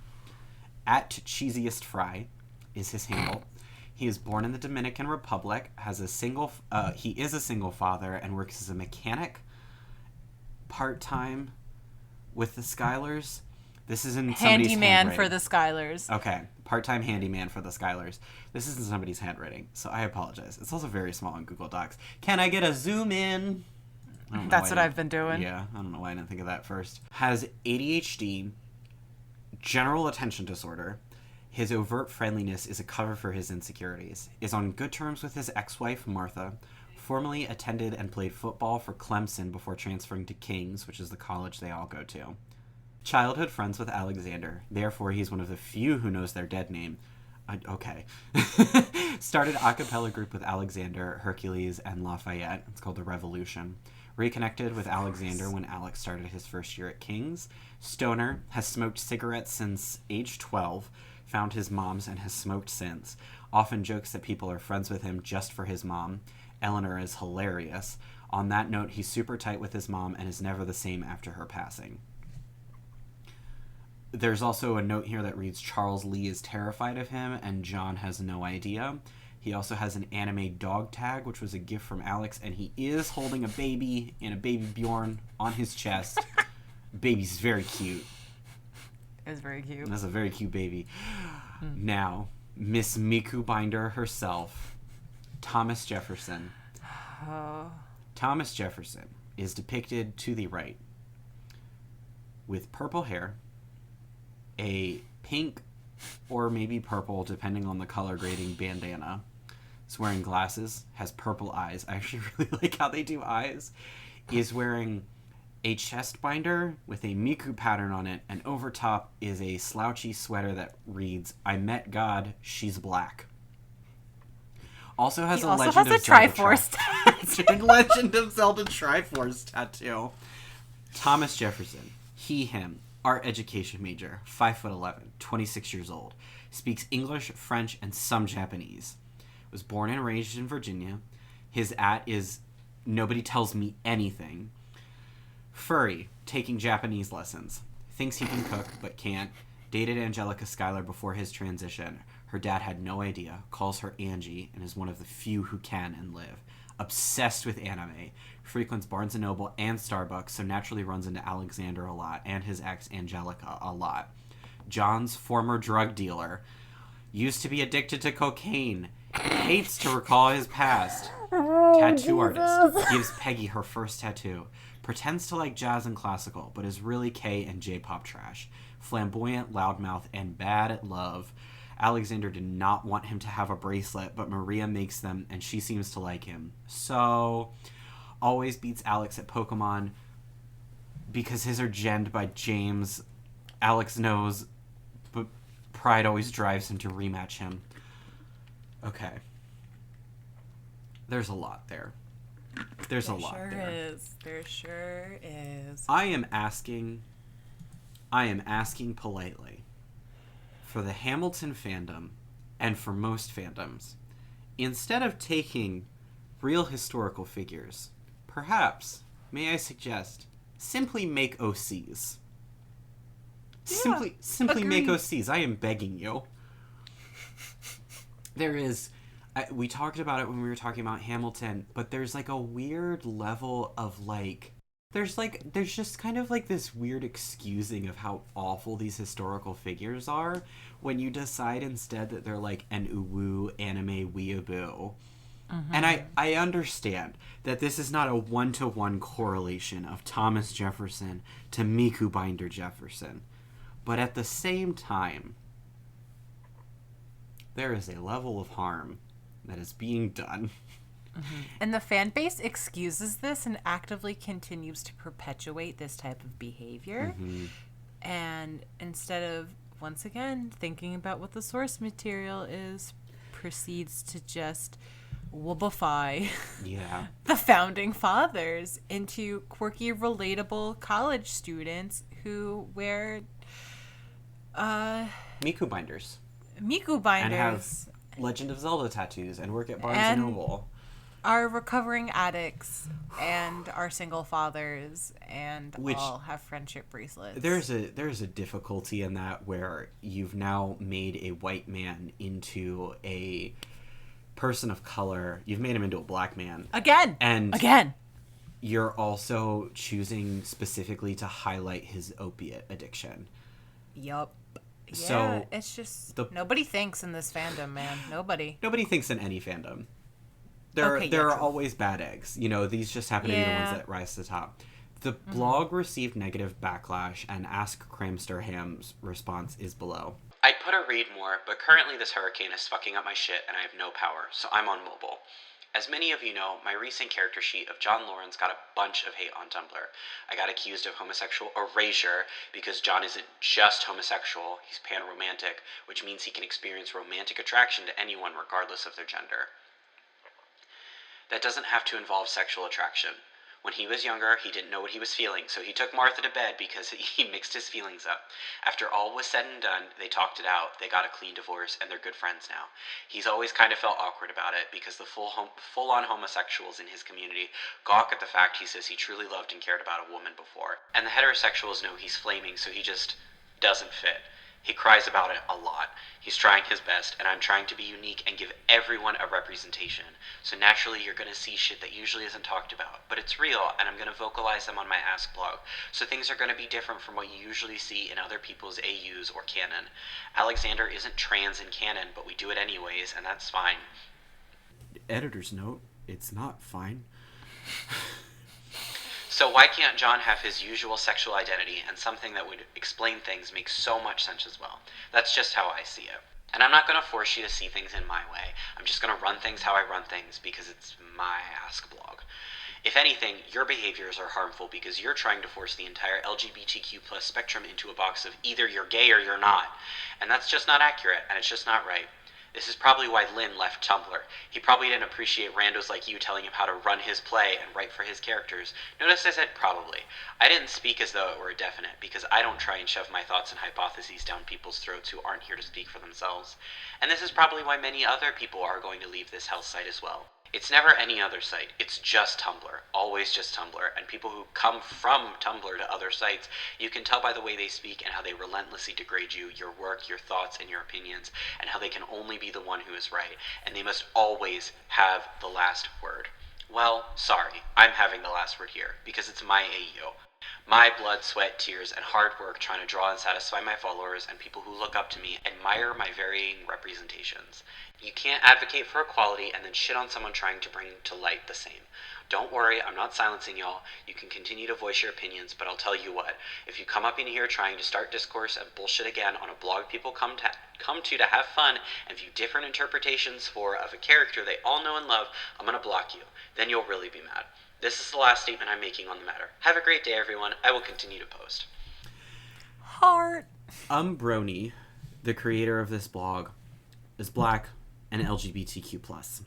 At Cheesiest Fry is his handle. He is born in the Dominican Republic, he is a single father, and works as a mechanic part-time with the Skylers. This is in somebody's handyman for the Skylers. Okay, part-time handyman for the Skylers. This isn't somebody's handwriting, so I apologize. It's also very small in Google Docs. Can I get a zoom in? That's what I've been doing. Yeah, I don't know why I didn't think of that first. Has ADHD, general attention disorder. His overt friendliness is a cover for his insecurities. Is on good terms with his ex-wife, Martha. Formerly attended and played football for Clemson before transferring to King's, which is the college they all go to. Childhood friends with Alexander. Therefore, he's one of the few who knows their dead name. Okay. Started a cappella group with Alexander, Hercules, and Lafayette. It's called The Revolution. Reconnected with Alexander when Alex started his first year at King's. Stoner. Has smoked cigarettes since age 12. Found his mom's and has smoked since. Often jokes that people are friends with him just for his mom. Eleanor is hilarious. On that note, he's super tight with his mom and is never the same after her passing. There's also a note here that reads, Charles Lee is terrified of him and John has no idea. He also has an anime dog tag, which was a gift from Alex, and he is holding a baby and a baby Bjorn on his chest. Baby's very cute. It's very cute. That's a very cute baby. Now, Miss MikuBinder herself, Thomas Jefferson. Thomas Jefferson is depicted to the right with purple hair, a pink or maybe purple, depending on the color grading, bandana. He's wearing glasses, has purple eyes. I actually really like how they do eyes. Is wearing a chest binder with a Miku pattern on it, and over top is a slouchy sweater that reads, I met God, she's black. Also has Legend of Zelda Triforce tattoo. Thomas Jefferson, he, him, art education major, 5'11", 26 years old. Speaks English, French, and some Japanese. Was born and raised in Virginia. His @ is nobody tells me anything. Furry, taking Japanese lessons. Thinks he can cook, but can't. Dated Angelica Schuyler before his transition. Her dad had no idea. Calls her Angie, and is one of the few who can and live. Obsessed with anime. Frequents Barnes & Noble and Starbucks, so naturally runs into Alexander a lot, and his ex, Angelica, a lot. John's former drug dealer. Used to be addicted to cocaine. Hates to recall his past. Tattoo artist. Gives Peggy her first tattoo. Pretends to like jazz and classical, but is really K and J-pop trash. Flamboyant, loudmouth, and bad at love. Alexander did not want him to have a bracelet, but Maria makes them, and she seems to like him. So, always beats Alex at Pokemon because his are genned by James. Alex knows, but pride always drives him to rematch him. Okay. There's a lot there. There sure is. There sure is. I am asking I am asking politely for the Hamilton fandom and for most fandoms, instead of taking real historical figures, perhaps, may I suggest, simply make OCs. Simply make OCs. I am begging you. There is... we talked about it when we were talking about Hamilton, but there's like a weird level of like... There's just kind of like this weird excusing of how awful these historical figures are when you decide instead that they're like an uwu anime weeaboo. Mm-hmm. And I understand that this is not a one-to-one correlation of Thomas Jefferson to MikuBinder Jefferson. But at the same time, there is a level of harm that is being done. Mm-hmm. And the fan base excuses this and actively continues to perpetuate this type of behavior. Mm-hmm. And instead of, once again, thinking about what the source material is, proceeds to just woobify the founding fathers into quirky, relatable college students who wear MikuBinders. And have Legend of Zelda tattoos and work at Barnes and Noble. Are recovering addicts and are single fathers and all have friendship bracelets. There's a difficulty in that where you've now made a white man into a person of color. You've made him into a black man. Again. You're also choosing specifically to highlight his opiate addiction. Yup. Yeah, so it's just nobody thinks in this fandom, man. Nobody thinks in any fandom. There are always bad eggs. You know, these just happen to be the ones that rise to the top. The blog received negative backlash, and Ask Cramster Ham's response is below. I'd put a read more, but currently this hurricane is fucking up my shit, and I have no power, so I'm on mobile. As many of you know, my recent character sheet of John Lawrence got a bunch of hate on Tumblr. I got accused of homosexual erasure because John isn't just homosexual, he's panromantic, which means he can experience romantic attraction to anyone regardless of their gender. That doesn't have to involve sexual attraction. When he was younger, he didn't know what he was feeling, so he took Martha to bed because he mixed his feelings up. After all was said and done, they talked it out, they got a clean divorce, and they're good friends now. He's always kind of felt awkward about it because the full-on homosexuals in his community gawk at the fact he says he truly loved and cared about a woman before. And the heterosexuals know he's flaming, so he just doesn't fit. He cries about it a lot. He's trying his best, and I'm trying to be unique and give everyone a representation. So naturally, you're going to see shit that usually isn't talked about. But it's real, and I'm going to vocalize them on my Ask blog. So things are going to be different from what you usually see in other people's AUs or canon. Alexander isn't trans in canon, but we do it anyways, and that's fine. Editor's note, it's not fine. So why can't John have his usual sexual identity, and something that would explain things makes so much sense as well? That's just how I see it. And I'm not going to force you to see things in my way. I'm just going to run things how I run things because it's my Ask blog. If anything, your behaviors are harmful because you're trying to force the entire LGBTQ plus spectrum into a box of either you're gay or you're not. And that's just not accurate, and it's just not right. This is probably why Lin left Tumblr. He probably didn't appreciate randos like you telling him how to run his play and write for his characters. Notice I said probably. I didn't speak as though it were definite, because I don't try and shove my thoughts and hypotheses down people's throats who aren't here to speak for themselves. And this is probably why many other people are going to leave this hell site as well. It's never any other site. It's just Tumblr. Always just Tumblr. And people who come from Tumblr to other sites, you can tell by the way they speak and how they relentlessly degrade you, your work, your thoughts, and your opinions, and how they can only be the one who is right. And they must always have the last word. Well, sorry, I'm having the last word here, because it's my AU. My blood, sweat, tears, and hard work trying to draw and satisfy my followers and people who look up to me admire my varying representations. You can't advocate for equality and then shit on someone trying to bring to light the same. Don't worry, I'm not silencing y'all. You can continue to voice your opinions, but I'll tell you what. If you come up in here trying to start discourse and bullshit again on a blog people come to have fun and view different interpretations of a character they all know and love, I'm gonna block you. Then you'll really be mad. This is the last statement I'm making on the matter. Have a great day, everyone. I will continue to post. Heart. Brony, the creator of this blog, is black and LGBTQ+.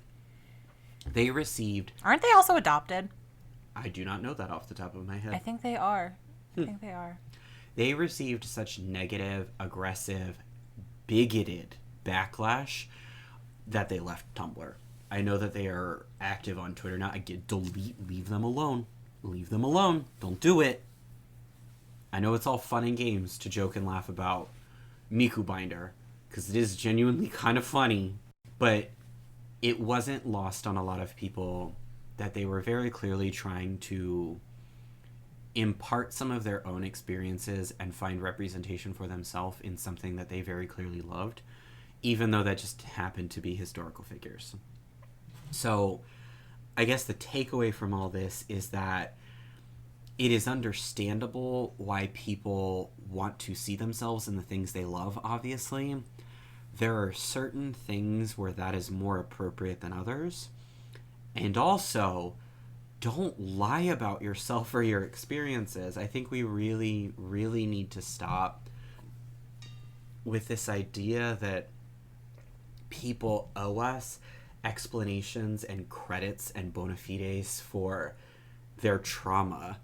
They received... Aren't they also adopted? I do not know that off the top of my head. I think they are. they received such negative, aggressive, bigoted backlash that they left Tumblr. I know that they are active on Twitter now. I get delete, leave them alone. Leave them alone. Don't do it. I know it's all fun and games to joke and laugh about MikuBinder, because it is genuinely kind of funny, but it wasn't lost on a lot of people that they were very clearly trying to impart some of their own experiences and find representation for themselves in something that they very clearly loved, even though that just happened to be historical figures. So I guess the takeaway from all this is that it is understandable why people want to see themselves in the things they love, obviously. There are certain things where that is more appropriate than others. And also, don't lie about yourself or your experiences. I think we really, really need to stop with this idea that people owe us explanations and credits and bona fides for their trauma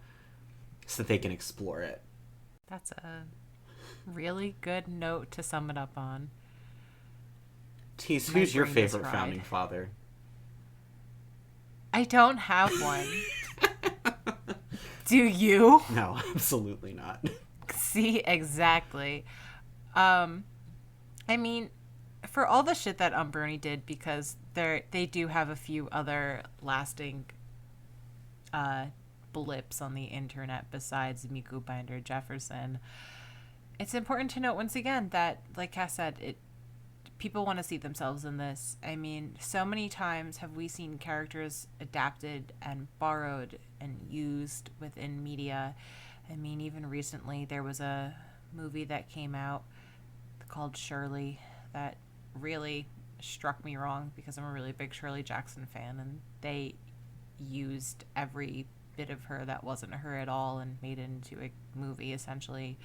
so that they can explore it. That's a really good note to sum it up on. Teese, who's your favorite founding father? I don't have one. Do you? No, absolutely not. See, exactly. I mean, for all the shit that Brony did, because they do have a few other lasting blips on the internet besides MikuBinder, Jefferson. It's important to note once again that, like Cass said, people want to see themselves in this. I mean, so many times have we seen characters adapted and borrowed and used within media. I mean, even recently there was a movie that came out called Shirley that really struck me wrong because I'm a really big Shirley Jackson fan, and they used every bit of her that wasn't her at all and made it into a movie essentially.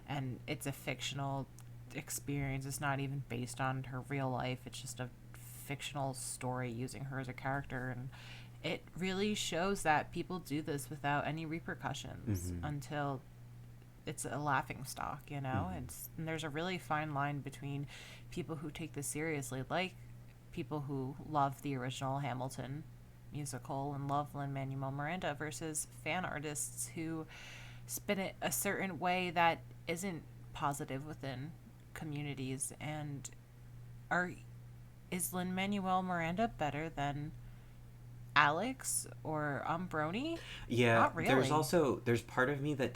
And it's a fictional experience. It's not even based on her real life. It's just a fictional story using her as a character, and it really shows that people do this without any repercussions until it's a laughing stock, you know. And there's a really fine line between people who take this seriously, like people who love the original Hamilton musical and love Lin Manuel Miranda, versus fan artists who spin it a certain way that isn't positive within communities. And is Lin Manuel Miranda better than Alex or Brony? Yeah, not really. There's part of me that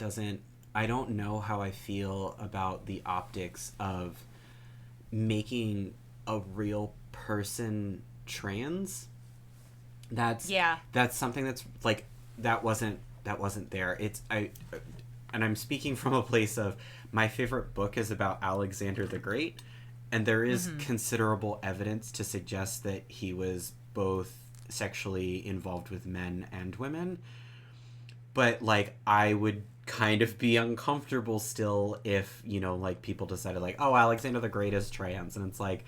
I don't know how I feel about the optics of making a real person trans. That's something that's like that wasn't there. And I'm speaking from a place of my favorite book is about Alexander the Great, and there is considerable evidence to suggest that he was both sexually involved with men and women. But like I would kind of be uncomfortable still if, you know, like people decided like, oh, Alexander the Great is trans, and it's like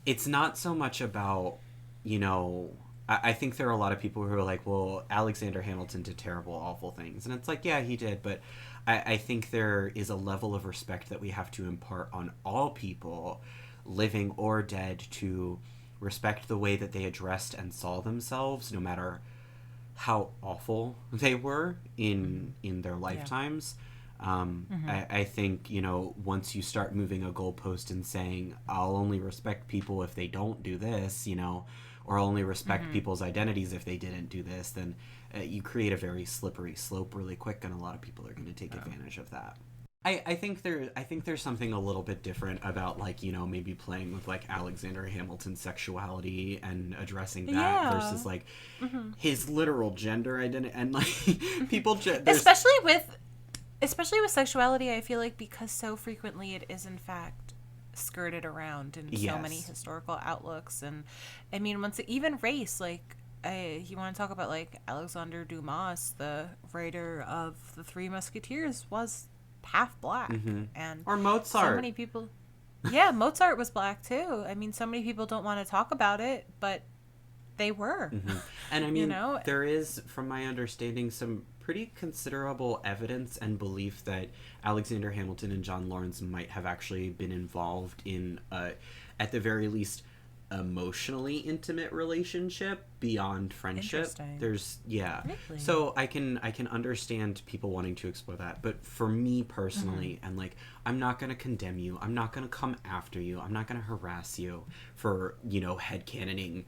it's not so much about, you know, I think there are a lot of people who are like, well, Alexander Hamilton did terrible, awful things. And it's like, yeah, he did. But I think there is a level of respect that we have to impart on all people, living or dead, to respect the way that they addressed and saw themselves, no matter how awful they were in their lifetimes. I think, you know, once you start moving a goalpost and saying, I'll only respect people if they don't do this, you know, or only respect people's identities if they didn't do this, then you create a very slippery slope really quick, and a lot of people are going to take advantage of that. I think there's something a little bit different about, like, you know, maybe playing with like Alexander Hamilton's sexuality and addressing that versus like his literal gender identity, and like people especially with sexuality. I feel like because so frequently it is in fact skirted around in so many historical outlooks. And I mean, even race, like you want to talk about like Alexander Dumas, the writer of the Three Musketeers, was half black. And or Mozart. So many people Mozart was black too. I mean, so many people don't want to talk about it, but they were. Mm-hmm. And I mean, You know? there is, from my understanding, some pretty considerable evidence and belief that Alexander Hamilton and John Lawrence might have actually been involved in, at the very least, emotionally intimate relationship beyond friendship. Interesting. There's Really? So I can understand people wanting to explore that, but for me personally, and like, I'm not going to condemn you, I'm not going to come after you, I'm not going to harass you for, you know, headcanoning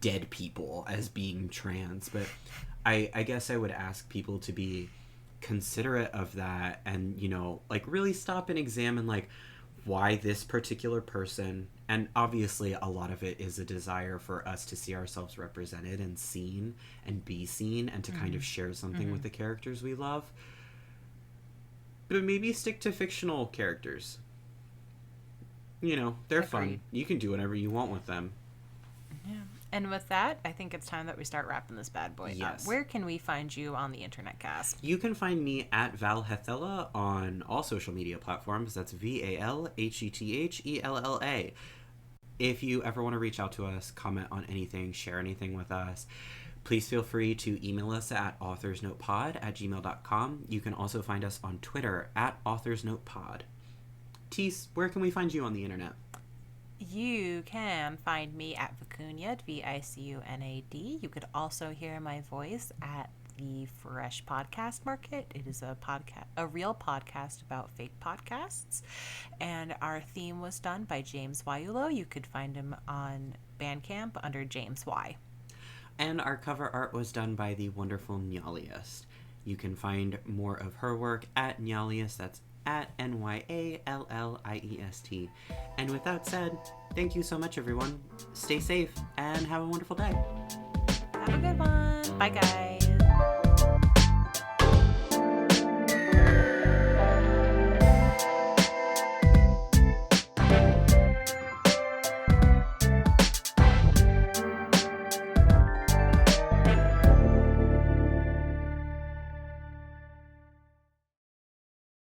dead people as being trans, but I guess I would ask people to be considerate of that, and, you know, like, really stop and examine, like, why this particular person, and obviously a lot of it is a desire for us to see ourselves represented and seen and be seen, and to kind of share something with the characters we love, but maybe stick to fictional characters. You know, they're fun. You can do whatever you want with them. Yeah. And with that, I think it's time that we start wrapping this bad boy up. Where can we find you on the internet, Cass? You can find me at Valhethella on all social media platforms. That's VALHETHELLA. If you ever want to reach out to us, comment on anything, share anything with us, please feel free to email us at authorsnotepod@gmail.com. You can also find us on Twitter at authorsnotepod. Teese, where can we find you on the internet? You can find me at Vicunad, VICUNAD. You could also hear my voice at the Fresh Podcast Market. It is a real podcast about fake podcasts. And our theme was done by James Waiulo. You could find him on Bandcamp under James Y. And our cover art was done by the wonderful Nyaliest. You can find more of her work at Nyaliest. That's at NYALLIEST. And with that said, thank you so much, everyone. Stay safe and have a wonderful day. Have a good one. Bye, guys.